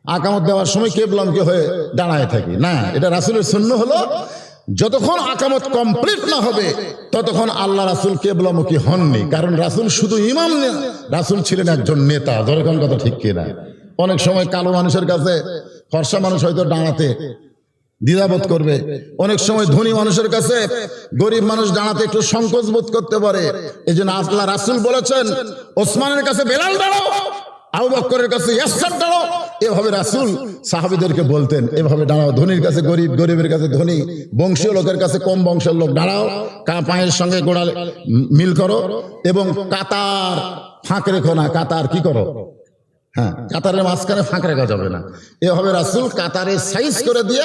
আকামত দেওয়ার সময় কিবলামুখী হয়ে দাঁড়ায় থাকি না। এটা রাসূলের সুন্নাহ হলো যতক্ষণ আকামত কমপ্লিট না হবে ততক্ষণ আল্লাহ রাসূল কিবলামুখী হননি। কারণ রাসূল শুধু ইমাম না, রাসূল ছিলেন একজন নেতা। ধরে কোন কথা ঠিক কিনা? অনেক সময় কালো মানুষের কাছে ফর্সা মানুষ হয়তো দাঁড়াতে দ্বিধাবোধ করবে, অনেক সময় ধনী মানুষের কাছে গরিব মানুষ দাঁড়াতে একটু সংকোচ বোধ করতে পারে। এই জন্য আল্লাহ রাসূল বলেছেন ওসমানের কাছে বেলাল দাঁড়াও, আবু বকরের কাছে ইয়াসসার দাঁড়াও। এভাবে রাসূল সাহাবীদেরকে বলতেন এভাবে দাঁড়াও। ধনীর কাছে গরিব, গরিবের কাছে ধনী, বংশীয় লোকের কাছে কম বংশের লোক দাঁড়াও, পায়ের সঙ্গে গোড়া মিল করো এবং কাতার ফাঁক রেখো না। কাতার কি করো? হ্যাঁ, কাতারের মাঝখানে ফাঁক রাখা যাবে না। এভাবে রাসূল কাতারে সাইজ করে দিয়ে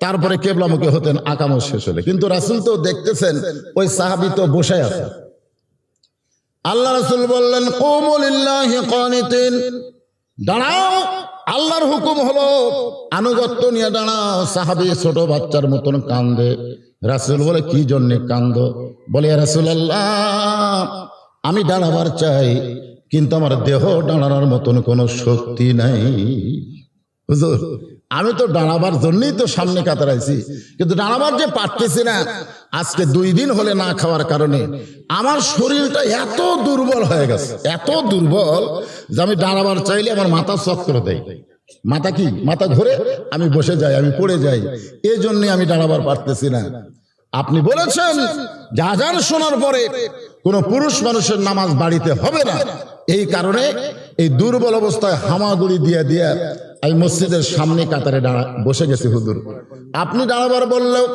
তারপরে কিবলামুখী হতেন আকামত শেষ হলে। কিন্তু রাসূল তো দেখতেছেন ওই সাহাবী তো বসে আছে। আল্লাহ রাসূল বললেন কুমু লিল্লাহি কানিতিন, দাঁড়াও, আল্লাহর হুকুম হলো আনুগত্য নিয়ে দাঁড়াও। সাহাবী ছোট বাচ্চার মতন কান্দে। রাসূল বলে কি জন্য কান্দো? বলে ইয়া রাসূলুল্লাহ আমি দাঁড়াবার চাই, কিন্তু আমার দেহ দাঁড়ানোর মতন কোনো শক্তি নাই। হুজুর আমি তো দাঁড়াবার জন্যই তো সামনে কাতার আইছি, কিন্তু দাঁড়াবার যে পারতেছি না। আজকে 2 দিন হলে না খাওয়ার কারণে আমার শরীরটা এত দুর্বল হয়ে গেছে, এত দুর্বল যে আমি দাঁড়াবার চাইলে আমার মাথা চক করে দেয়। মাথা কি মাথা ঘুরে আমি বসে যাই, আমি পড়ে যাই। এই জন্য আমি দাঁড়াবার পারতেছি না। আপনি বলেছেন যে আযান শোনার পরে কোনো পুরুষ মানুষের নামাজ বাড়িতে হবে না। এই কারণে এই দুর্বল অবস্থায় হামাগুড়ি দিয়ে দিয়ে আমি মসজিদের সামনে কাতারে বসে গেছি। হুজুর আপনি দাঁড়াবার বললেও,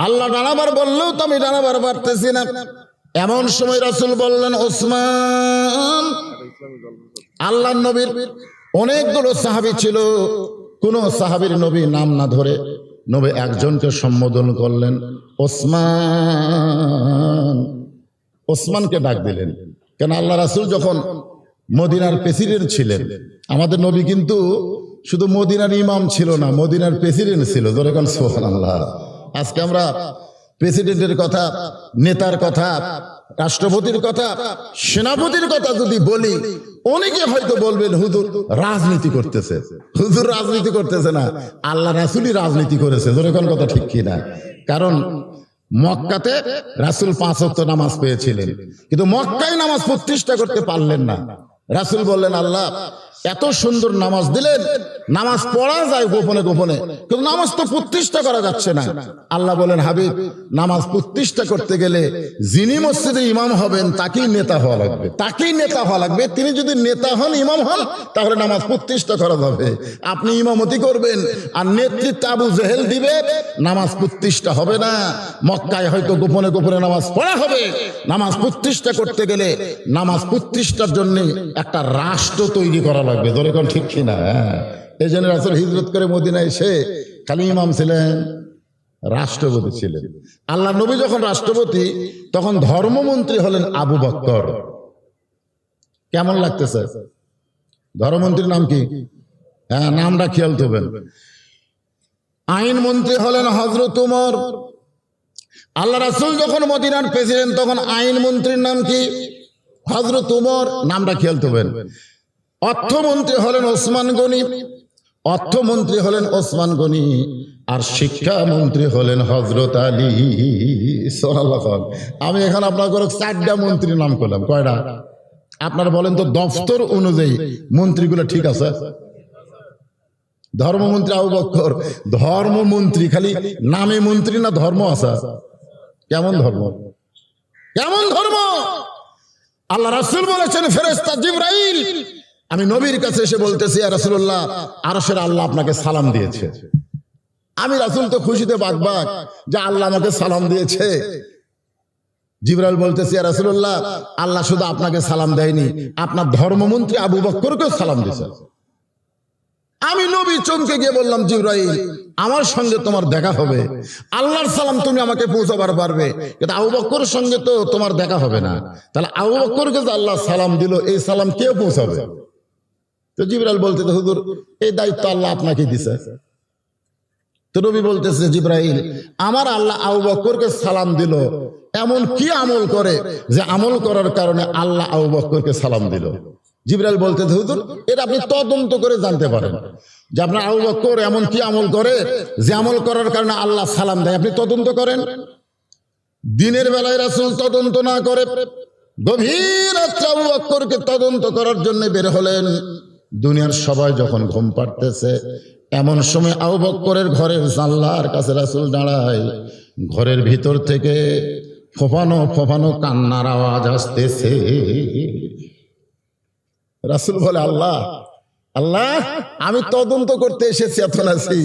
আল্লাহ দাঁড়াবার বললেও তো আমি দাঁড়াবার পারতেছি না। এমন সময় রাসূল বললেন ওসমান। আল্লাহর নবীর অনেকগুলো সাহাবী ছিল, কোন সাহাবীর নবী নাম না ধরে নবী একজনকে সম্বোধন করলেন, ওসমান। ওসমানকে ডাক দিলেন কেন? আল্লাহ রাসূল যখন মদিনার প্রেসিডেন্ট ছিলেন, আমাদের নবী কিন্তু শুধু মদিনার ইমাম ছিল না, মদিনার প্রেসিডেন্ট ছিল। জোরে কোন সুবহানাল্লাহ। আজকে আমরা প্রেসিডেন্টের কথা, নেতার কথা, রাষ্ট্রপতির কথা, সেনাপতির কথা যদি বলি, অনেকে হয়তো বলবেন হুজুর রাজনীতি করতেছে। হুজুর রাজনীতি করতেছে না, আল্লাহ রাসূলই রাজনীতি করেছে। জোরে কোন কথা ঠিক কিনা? কারণ মক্কাতে রাসূল 5 ওয়াক্ত নামাজ পেয়েছিলেন, কিন্তু মক্কায় নামাজ প্রতিষ্ঠা করতে পারলেন না। রাসূল বললেন, আল্লাহ এত সুন্দর নামাজ দিলেন, নামাজ পড়া যায় গোপনে গোপনে, কিন্তু নামাজ তো প্রতিষ্ঠা করা যাচ্ছে না। আল্লাহ বলেন, হাবিব নামাজ প্রতিষ্ঠা করতে গেলে যিনি মসজিদে ইমাম হবেন তাকেই নেতা হওয়া লাগবে, তাকেই নেতা হওয়া লাগবে। তিনি যদি নেতা হন, ইমাম হন, তাহলে নামাজ প্রতিষ্ঠা করা যাবে। আপনি ইমামতি করবেন আর নেতৃত্ব আবু জেহেল দিবে, নামাজ প্রতিষ্ঠা হবে না। মক্কায় হয়তো গোপনে গোপনে নামাজ পড়া হবে। নামাজ প্রতিষ্ঠা করতে গেলে নামাজ প্রতিষ্ঠার জন্য একটা রাষ্ট্র তৈরি করা লাগবে। ধরে কোন ঠিক কিনা? এই জন্য রাসূল হিজরত করে মদিনায় এসে খালি ইমাম ছিলেন, রাষ্ট্রপতি ছিলেন। আল্লাহ নবী যখন রাষ্ট্রপতি, তখন ধর্মমন্ত্রী হলেন আবু বকর। কেমন লাগতেছে? ধর্মমন্ত্রীর নাম কি? হ্যাঁ, নামটা খেয়াল করবেন। আইন মন্ত্রী হলেন হযরত উমর। আল্লাহ রাসূল যখন মদিনার প্রেসিডেন্ট, তখন আইন মন্ত্রীর নাম কি? হযরত উমর। নামটা খেয়াল করবেন। অর্থমন্ত্রী হলেন ওসমান গনি। অর্থমন্ত্রী হলেন ওসমান গনি। আর শিক্ষামন্ত্রী হলেন হযরত আলী। সুবহানাল্লাহ। আমি এখানে আপনার 4টা মন্ত্রীর নাম করলাম। কয়টা? আপনারা বলেন তো, দফতর অনুযায়ী মন্ত্রীগুলো ঠিক আছে? ধর্মমন্ত্রী আবু বকর, ধর্মমন্ত্রী খালি নামে মন্ত্রী না, ধর্ম আছে? কেমন ধর্ম? কেমন ধর্ম? আল্লাহ রাসূল বলেছেন, ফেরেশতা জিবরাইল আমি নবীর কাছে এসে বলতেছি, ইয়া রাসূলুল্লাহ, আরশের আল্লাহ আপনাকে সালাম দিয়েছে। আমি রাসূল তো খুশিতে বাকবাক যে আল্লাহ আমাকে সালাম দিয়েছে। জিবরাইল বলতেছে, ইয়া রাসূলুল্লাহ, আল্লাহ শুধু আপনাকে সালাম দেয়নি, আপনার ধর্মমন্ত্রী আবু বকরকেও সালাম দিয়েছে। আমি নবী চমকে গিয়ে বললাম, জিবরাইল আমার সঙ্গে তোমার দেখা হবে, আল্লাহর সালাম তুমি আমাকে পৌঁছাবার পারবে, কিন্তু আবু বকরের সঙ্গে তো তোমার দেখা হবে না। তাহলে আবু বকরকে যে আল্লাহ সালাম দিল, এই সালাম কে পৌঁছাবে? তো জিবরাইল বলতেছে, হুজুর এই দায়িত্ব আল্লাহ আপনাকে দিছে। তো নবী বলতেছে, জিবরাইল আমার আল্লাহ আবু বকরকে সালাম দিল, এমন কি আমল করে যে আমল করার কারণে আল্লাহ আবু বকরকে সালাম দিল? জিবরাইল বলতেছে, হুজুর এটা আপনি তদন্ত করে জানতে পারেন যে আপনার আবু বকর এমন কি আমল করে যে আমল করার কারণে আল্লাহ সালাম দেয়, আপনি তদন্ত করেন। দিনের বেলায় রাসূল তদন্ত না করে গভীর রাত্রে আবু বকরকে তদন্ত করার জন্য বের হলেন। দুনিয়ার সবাই যখন ঘুম পাড়তেছে, এমন সময় আবু বকরের ঘরের জানলার কাছে রাসূল দাঁড়ায়। ঘরের ভিতর থেকে ফোফানো ফোফানো কান্নার আওয়াজ আসতেছে। রাসূল বলে, আল্লাহ আল্লাহ, আমি তদন্ত করতে এসেছি এখন আছি,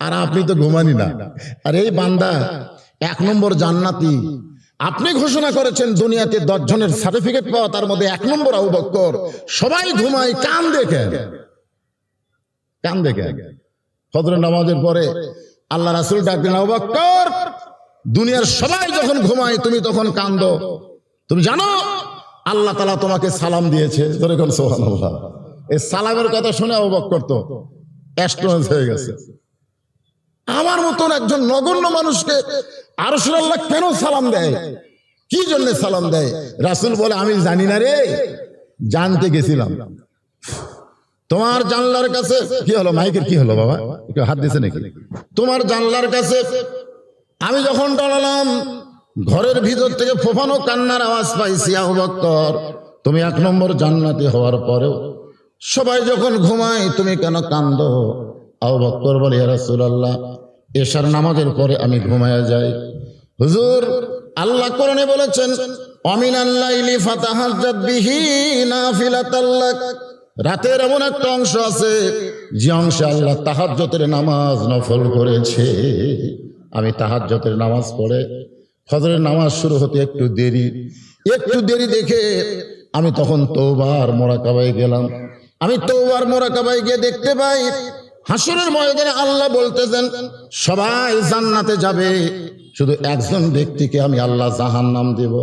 আর আপনি তো ঘুমানি না। আর এই বান্দা 1 নম্বর জান্নাতি, আপনি ঘোষণা করেছেন দুনিয়াতে 10 জনের সার্টিফিকেট পাওয়া, তার মধ্যে 1 নম্বর আবু বকর। সবাই ঘুমায়, কান দেখেন, কান দেখেন। ফজরের নামাজের পরে আল্লাহ রাসূল ডাক দিলেন, আবু বকর দুনিয়ার সবাই যখন ঘুমায় তুমি তখন কান্দো, তুমি জানো আল্লাহ তাআলা তোমাকে সালাম দিয়েছে। ধরে কোন সুবহানাল্লাহ। এই সালামের কথা শুনে আবু বকর তো অ্যাস্ট্রোনস হয়ে গেছে। আমার মতন একজন নগণ্য মানুষকে আরশের আল্লাহ কেন সালাম দেয়, কি জন্য সালাম দেয়? রাসূল বলে, আমি জানি না রে, জানতে গেছিলাম। তোমার জানলার কাছে কি হলো? মাইকের কি হলো বাবা? একটু হাত দিছে নাকি? তোমার জানলার কাছে আমি যখন দাঁড়ালাম, ঘরের ভিতর থেকে ফোফানো কান্নার আওয়াজ পাইছি। আবু বকর তুমি 1 নম্বর জান্নাতি হওয়ার পরেও সবাই যখন ঘুমায় তুমি কেন কান্দো? আবু বকর বলে, ইয়া রাসূলুল্লাহ, এশার নামাজের পরে আমি ঘুমায়া যাই। হুজুর আল্লাহ কোরআনে বলেছেন, অমিনাল লাইলি ফাতাহাজ্জাত বিহি নাফিলাতাল লাক। রাতের এমন একটা অংশ আছে যে অংশে আল্লাহ তাহাজ্জুদের নামাজ নফল করেছে। আমি তাহাজ্জুদের নামাজ পড়ে ফজরের নামাজ শুরু হতে একটু দেরি দেখে আমি তখন তওবার মুরাকাবায় গেলাম। আমি তওবার মুরাকাবায় গিয়ে দেখতে পাই হাসরের ময়দানে আল্লাহ বলতেছেন সবাই জান্নাতে যাবে, শুধু একজন ব্যক্তিকে আমি আল্লাহ জাহান্নাম দেব।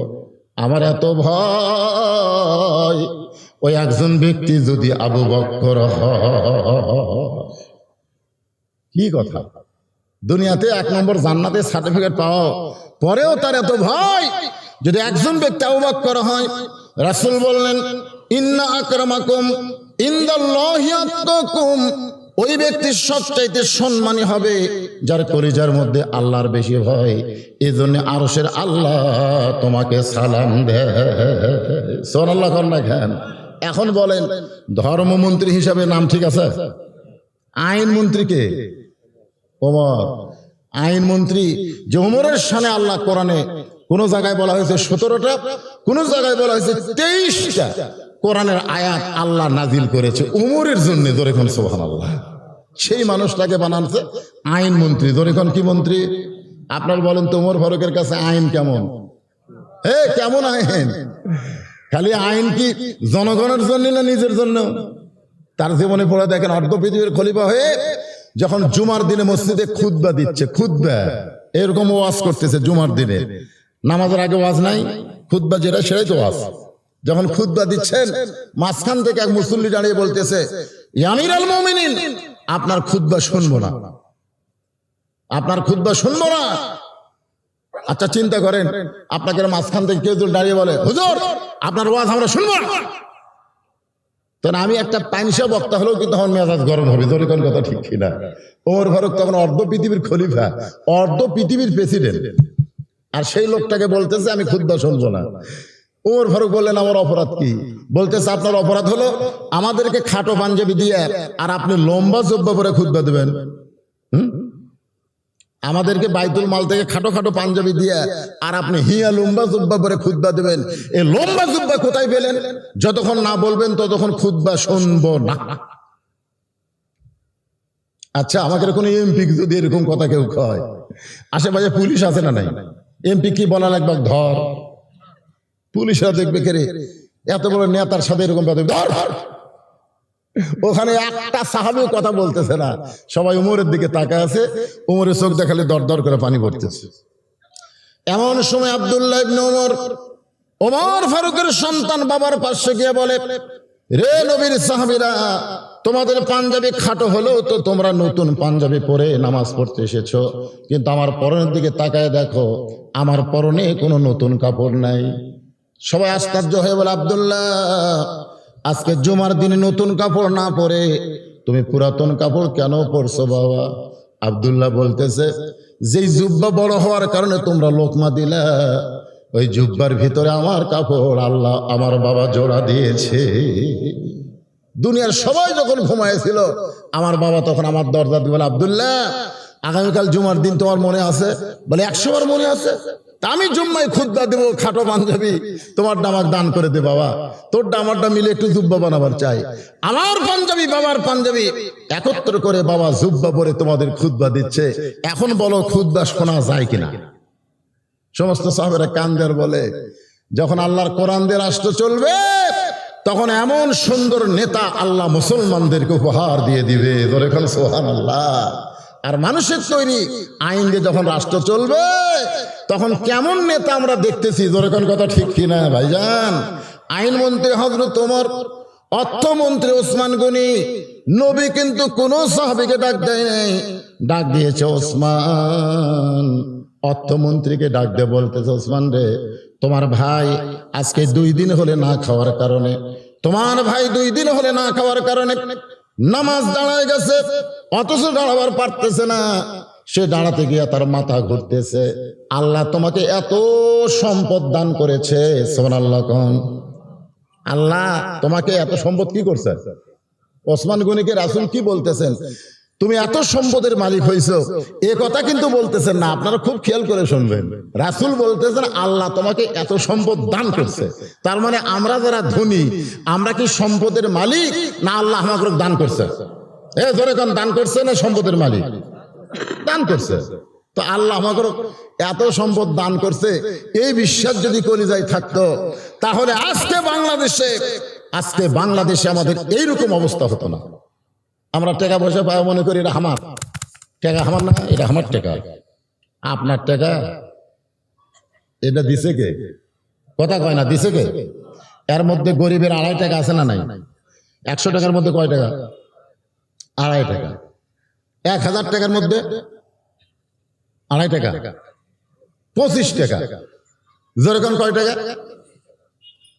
আমার এত ভয়, ওই একজন ব্যক্তি যদি আবু বকর হয়। কি কথা! দুনিয়াতে 1 নম্বর জান্নাতের সার্টিফিকেট পাও, পরেও তার এত ভয় যদি একজন ব্যক্তি আবু বকর হয়। রাসূল বললেন ইন্না আকরামাকুম ইনদাল্লাহি আতকাকুম, ওই ব্যক্তির সবচাইতে সম্মানী হবে যার কলিজার মধ্যে আল্লাহর বেশি ভয়। এই জন্য আরশের আল্লাহ তোমাকে সালাম দেয়। সুবহানাল্লাহ কর না কেন? এখন বলেন ধর্মমন্ত্রী হিসাবে নাম ঠিক আছে? আইনমন্ত্রীকে ওমর, আইনমন্ত্রী যে ওমরের শানে আল্লাহ কোরআনে কোন জায়গায় বলা হয়েছে 17টা, কোন জায়গায় বলা হয়েছে 23টা কোরআনের আয়াত আল্লাহ নাজিল করেছে ওমরের জন্য। ধরে কোন সুবহানাল্লাহ, সেই মানুষটাকে বানাচ্ছে আইনমন্ত্রী। ধরে কোন কি মন্ত্রী? আপনার বলেন তো ওমর ফারুকের কাছে আইন কেমন? কেমন আইন? খালি আইন কি জনগণের জন্য না নিজের জন্য? তার জীবনে পড়ে দেখেন অর্ধ পৃথিবীর খলিফা হয়ে যখন জুমার দিনে মসজিদে খুতবা দিচ্ছে, খুতবা এরকম ওয়াজ করতেছে জুমার দিনে, নামাজের আগে ওয়াজ নাই, খুতবা যেটা সেটাই তো ওয়াজ। যখন খুতবা দিচ্ছেন মাঝখান থেকে এক মুসল্লি দাঁড়িয়ে বলতেছে ইয়া আমিরুল মুমিনিন, আপনার খুতবা শুনবো না, আপনার খুতবা শুনবো না। আচ্ছা চিন্তা করেন, আপনাকে মাঝখান থেকে কেউ দাঁড়িয়ে বলে হুজুর আপনার ওয়াজ আমরা শুনবো না, তখন আমি একটা পাইনসা বক্তা হলেও কিন্তু তখন মেজাজ গরম হবে। ধরে কোন কথা ঠিক কিনা? ওমর ফারুক তখন অর্ধ পৃথিবীর খলিফা, অর্ধ পৃথিবীর প্রেসিডেন্ট, আর সেই লোকটাকে বলতেছে আমি খুতবা শুনবো না। ওমর ফারুক বললেন আমার অপরাধ কি? বলতেছে আপনার অপরাধ হলো আমাদেরকে খাটো পাঞ্জাবি দিয়ে আর আপনি লম্বা জুব্বা পরে খুতবা দেবেন। আমাদেরকে বাইতুল মাল থেকে খাটো খাটো পাঞ্জাবি দিয়ে আর আপনি হিয়া লম্বা জুব্বা পরে খুতবা দেবেন। এই লম্বা জুব্বা কোথায় পেলেন? যতক্ষণ না বলবেন ততক্ষণ খুতবা শুনবো না। আচ্ছা আমাকে কোন এমপি যদি এরকম কথা কেউ কয়, আশেপাশে পুলিশ আছে না নাই? এমপি কি বলা লাগবে? ধর। পুলিশরা দেখবে কেরে এত বড় নেতার সাথে এরকম কথা, ওখানে একটা সাহাবীও কথা বলতেছে না, সবাই উমরের দিকে তাকায় আছে। উমরের চোখ দেখালে দর দর করে পানি পড়তেছে। এমন সময় আব্দুল্লাহ ইবনে উমর, ওমর ফারুকের সন্তান, বাবার পাশে গিয়ে বলে রে নবীর সাহাবীরা, তোমাদের পাঞ্জাবি খাটো হলেও তো তোমরা নতুন পাঞ্জাবি পরে নামাজ পড়তে এসেছো, কিন্তু আমার পরনের দিকে তাকায় দেখো, আমার পরনে কোনো নতুন কাপড় নাই। সবাই আশ্চর্য হয়ে বলে আব্দুল্লাহ আজকে জুমার দিনে নতুন কাপড় না পরে তুমি পুরাতন কাপড় কেন পরছো বাবা? আব্দুল্লাহ বলতেছে যেই জুব্বা বড় হওয়ার কারণে তোমরা লোকমা দিলা, ওই জুব্বার ভিতরে আমার কাপড় আল্লাহ আমার বাবা জোড়া দিয়েছে। দুনিয়ার সবাই যখন ঘুমাইছিল আমার বাবা তখন আমার দরজা দিয়ে বলে আব্দুল্লাহ আগামীকাল জুমার দিন তোমার মনে আছে? বলে 100 বার মনে আছে। তা আমি জুম্মায় খুতবা দেবো খাটো পাঞ্জাবি, তোমারটা আমার দান করে দে বাবা, তোরটা আমারটা মিলে একটু জুব্বা বানাবার চাই। আমার পাঞ্জাবি বাবার পাঞ্জাবি একত্র করে বাবা জুব্বা পরে তোমাদের খুতবা দিচ্ছে। এখন বলো খুতবা শোনা যায় কিনা? সমস্ত সাহাবেরা কান্দের বলে যখন আল্লাহর কোরআন দিয়ে রাষ্ট্র চলবে তখন এমন সুন্দর নেতা আল্লাহ মুসলমানদেরকে উপহার দিয়ে দিবে। ধরে এখন সুবহানাল্লাহ। আর মানুষের তৈরি আইন দিয়ে যখন রাষ্ট্র চলবে তখন কেমন নেতা আমরা দেখতেছি। যেরকম কথা ঠিক কিনা ভাইজান? আইনমন্ত্রী হযরত ওমর, অর্থমন্ত্রী ওসমান গনি। নবী কিন্তু কোন সাহাবীকে ডাক দেয় নাই, ডাক দিয়েছে ওসমান। অর্থমন্ত্রীকে ডাক দিয়ে বলতেছে ওসমান রে, তোমার ভাই আজকে 2 দিন হলে না খাওয়ার কারণে, তোমার ভাই 2 দিন হলে না খাওয়ার কারণে নামাজ দাঁড়ায় গেছে, অথচ দাঁড়াবার পারতেছে না। সে দাঁড়াতে গিয়ে তার মাথা ঘুরতেছে। আল্লাহ তোমাকে এত সম্পদ দান করেছে, সুবহানাল্লাহ কোন আল্লাহ তোমাকে এত সম্পদ কি করছে? ওসমান গনিকে রাসূল কি বলতেছেন? তুমি এত সম্পদের মালিক হইছো, এ কথা কিন্তু বলতেছেন না। আপনারা খুব খেয়াল করে শুনবেন। রাসূল বলতেছেন আল্লাহ তোমাকে এত সম্পদ দান করছে। তার মানে আমরা যারা ধনী, আমরা কি সম্পদের মালিক না আল্লাহ আমাকে দান করছে? জোরে কোন দান করছে না সম্পদের মালিক? দান করছে। তো আল্লাহ আমাকে এত সম্পদ দান করছে, এই বিশ্বাস যদি কলিজায় থাকতো তাহলে আজকে বাংলাদেশে আমাদের এইরকম অবস্থা হতো না। আমরা টাকা পয়সা পাই মনে করি এটা আমার টাকা, আমার না, এটা আমার টাকা। আপনার টাকা, এটা দিছে কে? কথা কয় না, দিছে কে? এর মধ্যে গরিবের 2.5 টাকা আছে না নাই? 100 টাকার মধ্যে কয় টাকা? 2.5 টাকা। 1000 টাকার মধ্যে 2.5 টাকা, 25 টাকা। যেরকম কয় টাকা?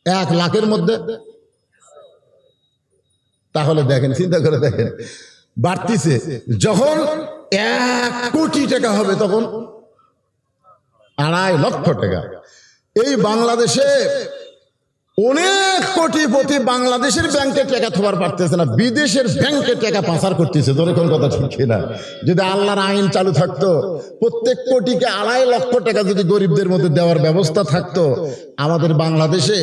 1 লাখের মধ্যে। তাহলে দেখেন, চিন্তা করে দেখেন, বাড়তিছে। যখন 1 কোটি টাকা হবে তখন 2.5 লক্ষ টাকা। এই বাংলাদেশে অনেক কোটিপতি বাংলাদেশের ব্যাংকে টাকা থোয়ার পারতেছে না, বিদেশের ব্যাংকে টাকা পাচার করতেছে। ধরে কোন কথা ঠিক না? যদি আল্লাহর আইন চালু থাকতো, প্রত্যেক কোটিকে 2.5 লক্ষ টাকা যদি গরিবদের মধ্যে দেওয়ার ব্যবস্থা থাকতো, আমাদের বাংলাদেশে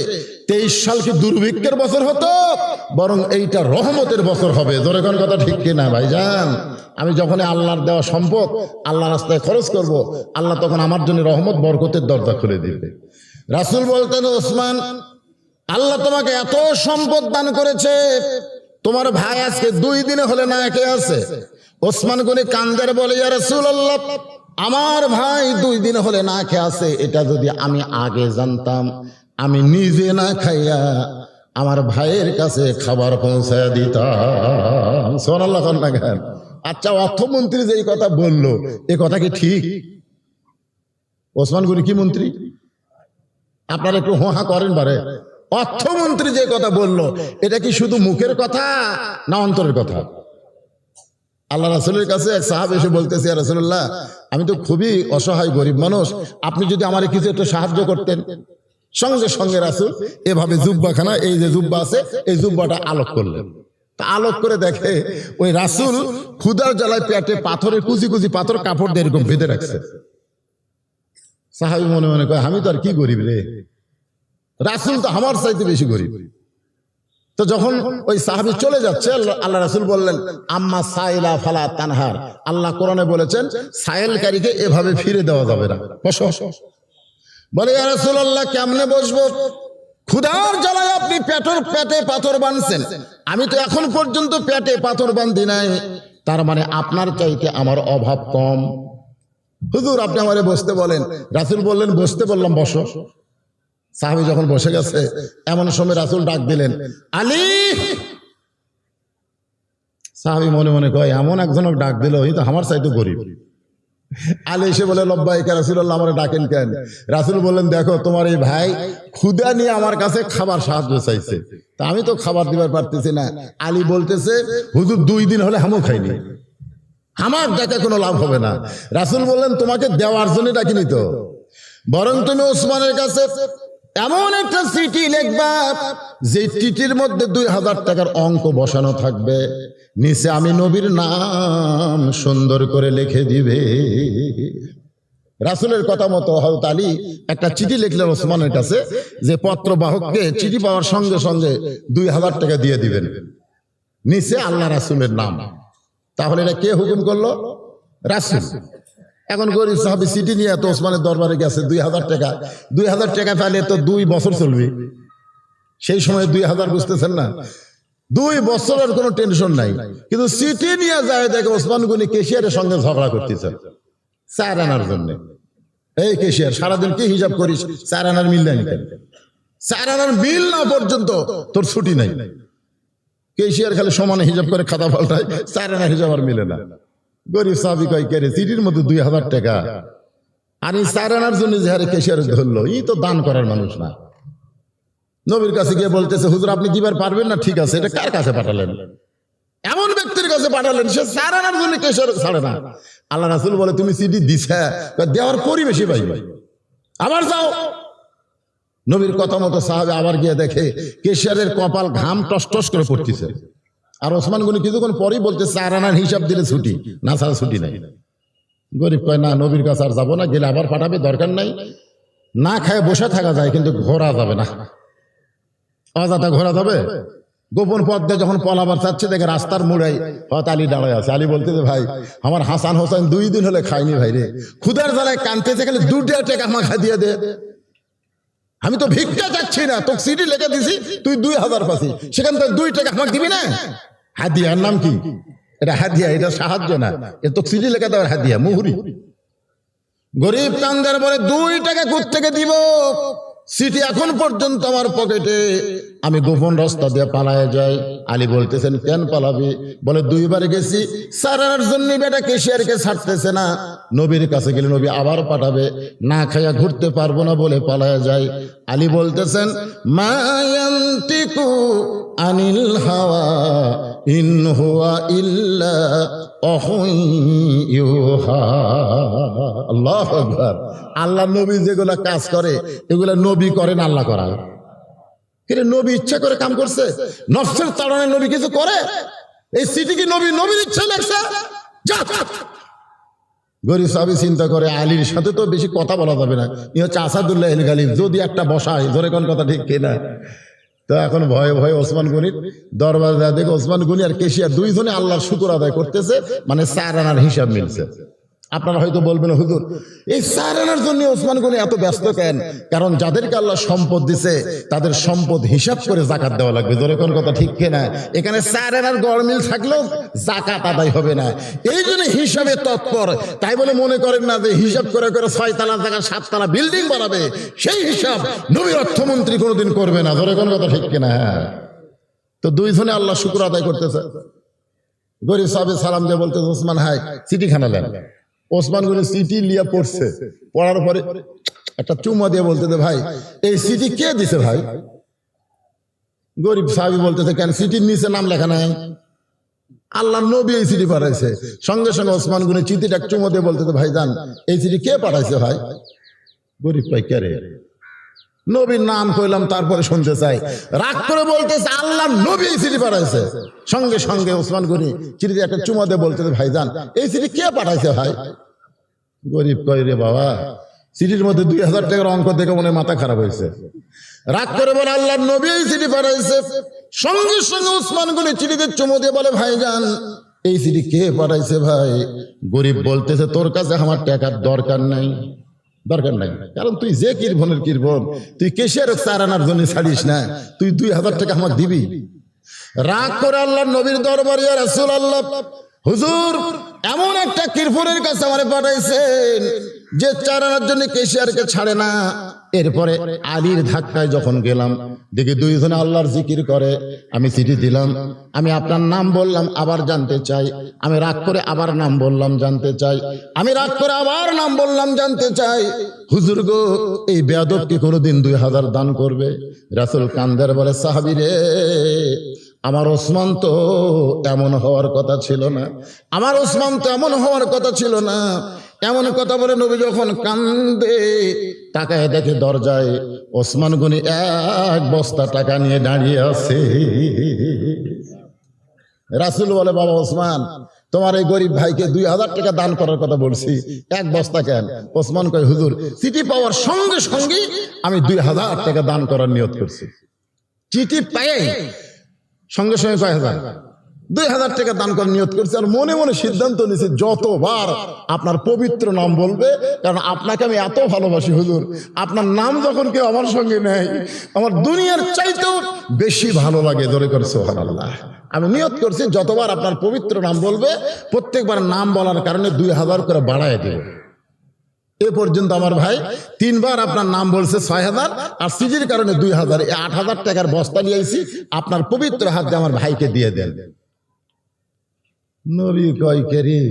23 সাল কি দুর্ভিক্ষের বছর হতো, বরং এইটা রহমতের বছর হবে। ধরে কোন কথা ঠিক কিনা ভাইজান? আমি যখন আল্লাহর দেওয়া সম্পদ আল্লাহ রাস্তায় খরচ করব, আল্লাহ তখন আমার জন্য রহমত বরকতের দরজা খুলে দিবে। রাসূল বলতেন, ওসমান, আল্লাহ তোমাকে এত সম্পদ দান করেছে, তোমার ভাই আজকে 2 দিনে হলে না খেয়ে আছে। ওসমান গনি কান্দের বলে, ইয়া রাসূলুল্লাহ, আমার ভাই 2 দিন হলে না খেয়ে আছে, এটা যদি আমি আগে জানতাম, আমি নিজে না খাইয়া আমার ভাইয়ের কাছে খাবার পৌঁছায় দিতাম। সুবহানাল্লাহ। আচ্ছা, অর্থমন্ত্রী যে কথা বললো, এ কথা কি ঠিক? ওসমান গনি কি মন্ত্রী? আপনারা একটু হোহা করেন বারে। অর্থমন্ত্রী যে কথা বললো, এটা কি শুধু মুখের কথা না অন্তরের কথা? আল্লাহ রাসূলের কাছে এক সাহাবী এসে বলতেছে, ইয়া রাসূলুল্লাহ, আমি তো খুবই অসহায় গরিব মানুষ, আপনি যদি আমার কিছু একটু সাহায্য করতেন। সঙ্গে সঙ্গে রাসূল এভাবে জুব্বাখানা, এই যে জুব্বা আছে, এই জুব্বাটা আলোক করলেন। তা আলোক করে দেখে ওই রাসূল ক্ষুধার জ্বালায় পেটে পাথরের কুচি কুচি পাথর কাপড় দিয়ে এরকম বেঁধে রাখছে। সাহাবী মনে মনে কয়, আমি তো আর কি গরিব রে, রাসূল তো আমার চাইতে বেশি গরিব। তো যখন ওই সাহাবী চলে যাচ্ছে, আল্লাহ রাসূল বললেন, আম্মা সাইলা ফালা তানহার। আল্লাহ কোরআনে বলেছেন, সায়েলকারীকে এভাবে ফিরে দেওয়া যাবে না। বসো। বলে, ইয়া রাসূলুল্লাহ, কেমনে বসবো? ক্ষুধার জ্বালায় আপনি পেটে পাথর বাঁধছেন, আমি তো এখন পর্যন্ত পেটে পাথর বাঁধি নাই, তার মানে আপনার চাইতে আমার অভাব কম। হুজুর, আপনি আমারে বসতে বলেন। রাসূল বললেন, বসতে বললাম, বসো। সাহাবী যখন বসে গেছে, এমন সময় রাসূল ডাক দিলেন, আলী। সাহাবী মনে মনে কয়, এমন একজনক ডাক দিল, এই তো আমার চাইতে গরিব। আলী এসে বলে, লব্বাইকা রাসূলুল্লাহ, আমারে ডাকেন কেন? রাসূল বললেন, দেখো, তোমার এই ভাই ক্ষুধা নিয়ে আমার কাছে খাবার সাহায্য চাইছে, তা আমি তো খাবার দিবার পারতেছি না। আলী বলতেছে, হুজুর 2 দিন হলে হামও খাইনি, আমার ডাকে কোনো লাভ হবে না। রাসূল বললেন, তোমাকে দেওয়ার জন্য ডাকিনি তো, বরং তুমি ওসমানের কাছে এমন একটা চিঠি লিখবা, যে চিঠির মধ্যে 2000 টাকার অঙ্ক বসানো থাকবে, নিচে আমি নবীর নাম সুন্দর করে লিখে দিবে। রাসূলের কথা মতো হযরত আলী একটা চিঠি লিখলেন ওসমানের কাছে, যে পত্রবাহককে চিঠি পাওয়ার সঙ্গে সঙ্গে 2000 টাকা দিয়ে দিবেন, নিচে আল্লাহ রাসূলের নাম। তাহলে এটা কে হুকুম করলো? রাসূল। এখন গরিব সাহাবী চিঠি নিয়ে তো ওসমানের দরবারে গেছে, 2000 টাকা। 2000 টাকা পেলে তো 2 বছর চলবে। সেই সময় 2000 বুঝতেছেন না, 2 বছরের কোনো টেনশন নাই। কিন্তু চিঠি নিয়ে যায়, দেখে ওসমান গনি ক্যাশিয়ারের সঙ্গে ঝগড়া করতেছেন 4 আনার জন্য। এই ক্যাশিয়ার, সারাদিন কি হিসাব করিস? 4 আনার মিল নাই কেন? 4 আনার মিল না পর্যন্ত তোর ছুটি নাই। ক্যাশিয়ার খালি সমানে হিসাব করে খাতা পাল্টায়, 4 আনার হিসাব আর মিলে না। গরিব সাহাবী কয়, কে রে, চিঠির মধ্যে 2000 টাকা, আর এই 4 আনার জন্য যে হারে ক্যাশিয়ার ধরলো, ই তো দান করার মানুষ না। নবীর কাছে গিয়ে বলতেছে, হুজুর, আপনি দিবার পারবেন না? ঠিক আছে, এটা কার কাছে পাঠালেন? এমন ব্যক্তির কাছে পাঠালেন, সে 4 আনার জন্য ক্যাশিয়ার ছাড়ে না। আল্লাহ রাসূল বলে, তুমি চিঠি দিছা, দেওয়ার পরিবেশই পাই, আবার যাও। নবীর কথা মতো সাহাবী আবার গিয়ে দেখে ক্যাশিয়ারের কপাল ঘাম টস টস করে পড়তেছে। আর ওসমান গনি কিছুক্ষণ পরেই বলতে, 4 আনার হিসাব দিলে ছুটি, না ছাড়া ছুটি নাই। গরিব কয়, না, নবীর কাছে আর যাবো না, গেলে আবার পাঠাবে, দরকার নাই। না খায় বসে থাকা যায়, কিন্তু ঘোরা যাবে না। অযথা ঘোরা যাবে? গোপন পথ দিয়ে যখন পলাবার চাচ্ছে, দেখে রাস্তার মোড়াই হয়তো আলী দাঁড়ায় আছে। আলী বলতেছে, ভাই, আমার হাসান হোসেন 2 দিন হলে খাইনি ভাই রে, ক্ষুধার জ্বালায় কানতেছে, খালি 2 টাকা মাখা দিয়ে দে। আমি তো ভিক্ষা চাচ্ছি না, তোকে চিঠি লিখে দিছি, তুই 2000 পাচ্ছি, সেখান থেকে 2 টাকা আমাকে দিবি না? হাদিয়ার নাম কি? এটা হাদিয়া, এটা সাহায্য না, এটা তো চিঠি লেখা দেওয়ার হাদিয়া, মুহুরি। গরিব কান্দার বলে 2 টাকা কোত্থেকে দিব? চিঠি এখন পর্যন্ত আমার পকেটে, আমি গোপন রাস্তা দিয়ে পালায় যাই। আলী বলতেছেন কেন পালাবি? বলে 2 বার গেছি, সারার জন্য বেটা কেশিয়ারকে ছাড়তেছে না, নবীর কাছে গেলে নবী আবার পাঠাবে, না খাইয়া ঘুরতে পারবো না বলে পালায় যায়। আলী বলতেছেন মা ইয়ান্তিকু আনিল হাওয়া ইন হুয়া ইল্লা ওয়াহুন ইউহা। আল্লাহু আকবার। আল্লাহ নবী যেগুলা কাজ করে এগুলা নবী করেন, আল্লাহ করায়। কিন্তু নবী ইচ্ছা করে কাম করছে? নফসের তাড়নায় নবী কিছু করে? এই চিঠি কি নবীর ইচ্ছা লাগছে? যা। গরিব সাহাবী চিন্তা করে আলীর সাথে তো বেশি কথা বলা যাবে না, ই হচ্ছে আসাদুল্লাহ আল গালিব, যদি একটা বসায় ধরে কোন কথা ঠিক কিনা। তো এখন ভয়ে ভয়ে ওসমান গনির দরবার দেখে ওসমান গনি আর কেশিয়া 2 জনে আল্লাহর শুকর আদায় করতেছে, মানে 4 আনার হিসাব মিলছে। আপনারা হয়তো বলবেন হুজুর এই 4 আনার জন্য ওসমান গনি এত ব্যস্ত কেন? কারণ যাদেরকে আল্লাহ সম্পদ দিছে তাদের সম্পদ হিসাব করে যাকাত দেওয়া লাগবে, ধরে কোন কথা ঠিক কিনা। এখানে 4 আনার গড়মিল থাকলেও যাকাত আদায় হবে না, এই জন্য হিসাবে তৎপর। তাই বলে মনে করেন না যে হিসাব করে করে 6 তলা জায়গা 7 তলা বিল্ডিং বানাবে, সেই হিসাব নবীর অর্থমন্ত্রী কোনোদিন করবে না, ধরে কোন কথা ঠিক কিনা। তো 2 জনে আল্লাহ শুকর আদায় করতেছে। গরিব সাহেব সালাম দিয়ে বলতে ওসমান হাই চিঠিখানা দেন। ওসমান গনি চিঠি লিয়া পড়ছে, পড়ার পরে একটা চুমা দিয়ে বলতেছে ভাই এই চিঠি কে দিছে ভাই? গরিব সাহাবী বলতেছে কেন, চিঠির নিচে নাম লেখা নাই, আল্লাহ নবী এই চিঠি পাঠাইছে। সঙ্গে সঙ্গে ওসমান গনি চিঠিটা চুমা দিয়ে বলতেছে ভাই জান এই চিঠি কে পাঠাইছে ভাই? গরিব ভাই কে রে? নবীর নাম কইলাম তারপরে শুনতে চাই, রাগ করে বলতেছে আল্লাহ নবী এই চিঠি পাঠাইছে। সঙ্গে সঙ্গে ওসমান গনি চিঠিতে একটা চুমা দিয়ে বলতেছে ভাই জান এই চিঠি কে পাঠাইছে ভাই? গরিব কই রে বাবা চিঠির মধ্যে 2000 টাকার অঙ্ক দেখে মনে মাথা খারাপ হয়েছে, রাগ করে বলে আল্লাহ নবী এই চিঠি পাঠাইছে। সঙ্গে সঙ্গে ওসমান গনি চিঠিতে চুমো দিয়ে বলে ভাই জান এই চিঠি কে পাঠাইছে ভাই? গরিব বলতেছে তোর কাছে আমার টাকার দরকার নাই, দরকার নাই, কারণ তুই যে কিরবনের কিরবন, তুই কেশের 4 আনার জন্য ছাড়িস না, তুই 2000 টাকা আমাকে দিবি। রাগ করে আল্লাহ নবীর দরবারে ইয়া রাসূলুল্লাহ হুজুর এমন একটা কিরফুরের কাছে আমারে পাঠাইছেন যে 4 আনার জন্য কেশিয়ারকে ছাড়ে না। এরপরে আলীর ধাক্কায় যখন গেলাম দেখি 2 জনে আল্লাহর জিকির করে। আমি চিঠি দিলাম, আমি আপনার নাম বললাম আবার জানতে চাই, আমি রাগ করে আবার নাম বললাম জানতে চাই, আমি রাগ করে আবার নাম বললাম জানতে চাই। হুজুর গো এই বেয়াদব কি কোনোদিন 2000 দান করবে? রাসূল কান্দের বলে সাহাবী রে আমার ওসমান তো এমন হওয়ার কথা ছিল না, আমার ওসমান তো এমন হওয়ার কথা ছিল না। এমন কথা বলে নবী যখন কান্দে তাকায় দেখে দরজায় ওসমান গনি 1 বস্তা টাকা নিয়ে দাঁড়িয়ে আছে। রাসূল বলে বাবা ওসমান তোমার এই গরিব ভাইকে 2000 টাকা দান করার কথা বলছি, 1 বস্তা কেন? ওসমান কয় হুজুর চিঠি পাওয়ার সঙ্গে সঙ্গে আমি 2000 টাকা দান করার নিয়ত করছি। চিঠি পেয়ে সঙ্গে সঙ্গে কয় হাজার 2000 টাকা দান করার নিয়ত করছে। আর মনে মনে সিদ্ধান্ত নিয়েছে যতবার আপনার পবিত্র নাম বলবে, কারণ আপনাকে আমি এত ভালোবাসি হুজুর, আপনার নাম যখন কেউ আমার সঙ্গে নেয় আমার দুনিয়ার চাইতেও বেশি ভালো লাগে। ধরে করে সুবহানাল্লাহ। আমি নিয়ত করছি যতবার আপনার পবিত্র নাম বলবে প্রত্যেকবার নাম বলার কারণে 2000 করে বাড়ায় দেব। এ পর্যন্ত আমার ভাই 3 বার আপনার নাম বলছে 6000, আর সিজির কারণে 2000, 8000 টাকার বস্তা নিয়ে আইছি, আপনার পবিত্র হাত দিয়ে আমার ভাইকে দিয়ে দেন। নবী কয় কে রে?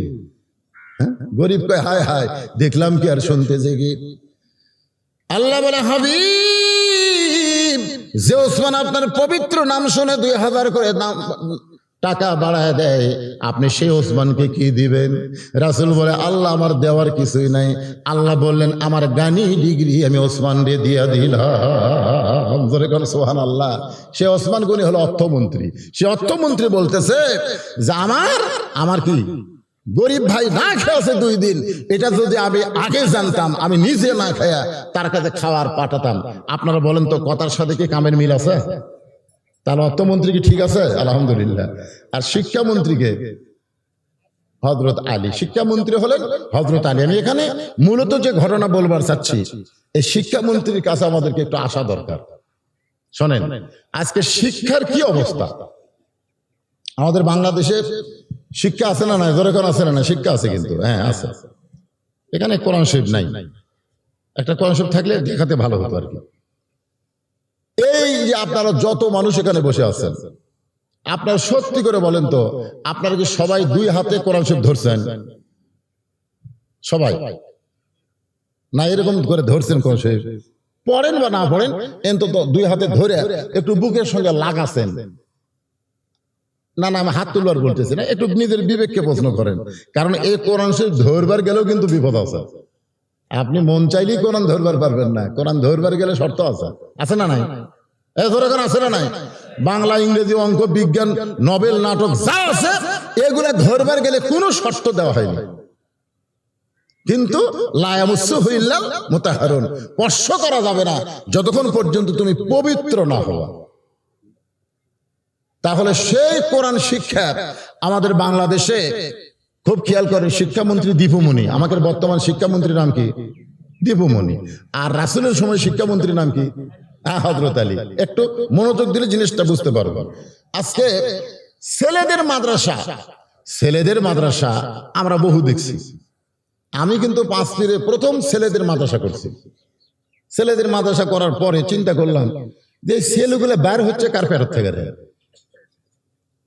গরিব কয় হায় হায় দেখলাম কি আর শুনতেছে কি? আল্লাহ বলে হাবিব যে ওসমান আপনার পবিত্র নাম শুনে 2000 করে টাকা বাড়ায় দেয়, আপনি সেই ওসমানকে কি দিবেন? রাসূল বলে আল্লাহ আমার দেওয়ার কিছুই নাই। আল্লাহ বললেন আমার গানি ডিগ্রি আমি ওসমান রে দিয়া দিলাম। সুবহানাল্লাহ। সে ওসমান গনি হলো অর্থমন্ত্রী। সে অর্থমন্ত্রী বলতেছে যে আমার কি গরিব ভাই না খেয়েছে 2 দিন, এটা যদি আমি আগে জানতাম আমি নিজে না খায়া তার কাছে খাওয়ার পাঠাতাম। আপনারা বলেন তো কথার সাথে কি কামের মিল আছে? তাহলে অর্থমন্ত্রী কি ঠিক আছে? আলহামদুলিল্লাহ। আর শিক্ষামন্ত্রীকে হযরত আলী, শিক্ষামন্ত্রী হলেন হযরত আলী। আমি এখানে মূলত যে ঘটনা বলবার চাচ্ছি, এই শিক্ষামন্ত্রীর কাছে আমাদেরকে একটু আসা দরকার। শোনেন আজকে শিক্ষার কি অবস্থা, আমাদের বাংলাদেশের শিক্ষা আছে না নাই? জোরে কোন আছে না? শিক্ষা আছে, কিন্তু হ্যাঁ আছে। এখানে কোরআন শরীফ নাই। একটা কোরআন শরীফ থাকলে দেখাতে ভালো হতো আর কি। এই যে আপনারা যত মানুষ এখানে বসে আছেন, আপনারা সত্যি করে বলেন তো, আপনারা কি সবাই দুই হাতে কোরআন শরীফ ধরছেন? সবাই না এরকম করে ধরছেন কোরআন শরীফ? পড়েন বা না পড়েন, অন্তত দুই হাতে ধরে একটু বুকের সঙ্গে লাগাছেন? না না, আমি হাত তুলবার বলতেছি না, একটু নিজের বিবেককে প্রশ্ন করেন। কারণ এই কোরআন শরীফ ধরবার গেলেও কিন্তু বিপদ আছে। আপনি মন চাইলেই কোরআন ধরবার পারবেন না, কোরআন ধরবার গেলে শর্ত আছে। আছে না নাই? এখন আছে না নাই? বাংলা, ইংরেজি, অঙ্ক, বিজ্ঞান, নোবেল, নাটক যা আছে এগুলা ধরবার গেলে কোনো শর্ত দেওয়া হয়নি। কিন্তু স্পর্শ করা যাবে না যতক্ষণ পর্যন্ত তুমি পবিত্র না হওয়া। তাহলে সেই কোরআন শিক্ষা আমাদের বাংলাদেশে খুব খেয়াল করেন, শিক্ষামন্ত্রী দীপুমণি, আমাদের বর্তমান শিক্ষামন্ত্রীর নাম কি? দীপুমণি। আর রাসূলের সময় শিক্ষামন্ত্রীর নাম কি? হযরত আলী। একটু মনোযোগ দিলে জিনিসটা বুঝতে পারবো। আজকে ছেলেদের মাদ্রাসা আমরা বহু দেখছি। আমি কিন্তু 5 পীরে প্রথম ছেলেদের মাদ্রাসা করছি। ছেলেদের মাদ্রাসা করার পরে চিন্তা করলাম যে ছেলেগুলো বাইর হচ্ছে কার পেটর থেকে রে।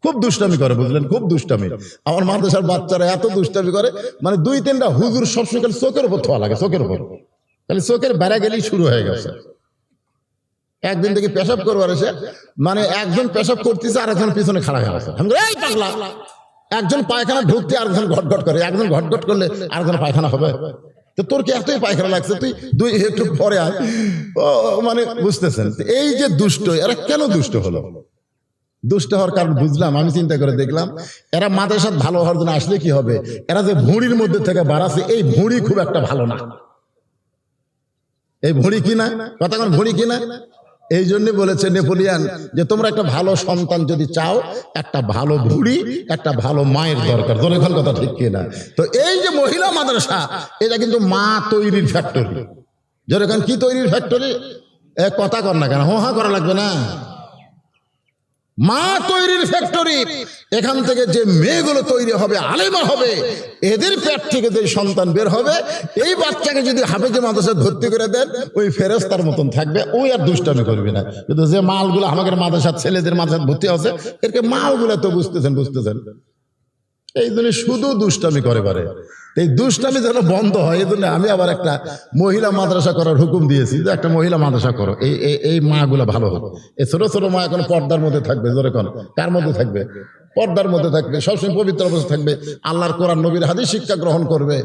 খুব দুষ্টামি করে, বুঝলেন, খুব দুষ্টামি। আমার মাদ্রাসার বাচ্চারা এত দুষ্টামি করে, মানে 2-3টা হুজুর সবসময় খালি চোখের উপর থোয়া লাগে, চোখের উপর খালি চোখের বেড়া গেলেই শুরু হয়ে গেছে। একদিন থেকে পেশাব করবার এসে মানে একজন পেশাব করতেছে আর একজন পিছনে খাড়া হয়ে আছে। এই পাগলা, একজন পায়খানা ঢুকতে আরেকজন ঘটঘট করে, একজন ঘটঘট করলে আরেকজন পায়খানা হবে? তো তোর কি এতই পায়খানা লাগছে, তুই একটু পরে আয়। মানে বুঝতেছেন এই যে দুষ্ট, এরা কেন দুষ্ট হলো? দুষ্ট হওয়ার কারণ বুঝলাম, আমি চিন্তা করে দেখলাম এরা মাদ্রাসাত ভালো হওয়ার জন্য আসলে কি হবে, এরা যে ভুঁড়ির মধ্যে থেকে বাড়াচ্ছে, এই ভুঁড়ি খুব একটা ভালো না। এই ভুঁড়ি কিনা কথা কোন ভুঁড়ি কিনা, এই জন্য বলেছে নেপোলিয়ান যে তোমরা একটা ভালো সন্তান যদি চাও, একটা ভালো ভুঁড়ি, একটা ভালো মায়ের দরকার। দরকার কথা ঠিক কিনা? তো এই যে মহিলা মাদ্রাসা, এটা কিন্তু মা তৈরির ফ্যাক্টরি। যেরকম কি তৈরির ফ্যাক্টরি? কথা কর না কেন, হা করা লাগবে না, মা তৈরির ফ্যাক্টরি। এখান থেকে যে মেয়েগুলো তৈরি হবে, আলেমা হবে, এদের পেট থেকে যে সন্তান বের হবে, এই বাচ্চাকে যদি হাফেজে মাদ্রাসায় ভর্তি করে দেন, ওই ফেরেশতার মতন থাকবে, ওই আর দুষ্টামি করবে না। কিন্তু যে মালগুলো আমাদের মাদ্রাসার ছেলেদের মাদ্রাসায় ভর্তি আছে, এরকে মালগুলো তো বুঝতেছেন। এই জন্য শুধু দুষ্টামি করে পারে। এই দুষ্টামি যেন বন্ধ হয়, এই জন্য আমি আবার একটা মহিলা মাদ্রাসা করার হুকুম দিয়েছি যে একটা মহিলা মাদ্রাসা করো। এই মাগুলো ভালো হবে। এই ছোট ছোট মা এখন পর্দার মধ্যে থাকবে। জোরে কোন, কার মধ্যে থাকবে? পর্দার মধ্যে থাকবে, সবসময় পবিত্র অবস্থা থাকবে, আল্লাহর কোরআন নবীর হাদিস শিক্ষা গ্রহণ করবে।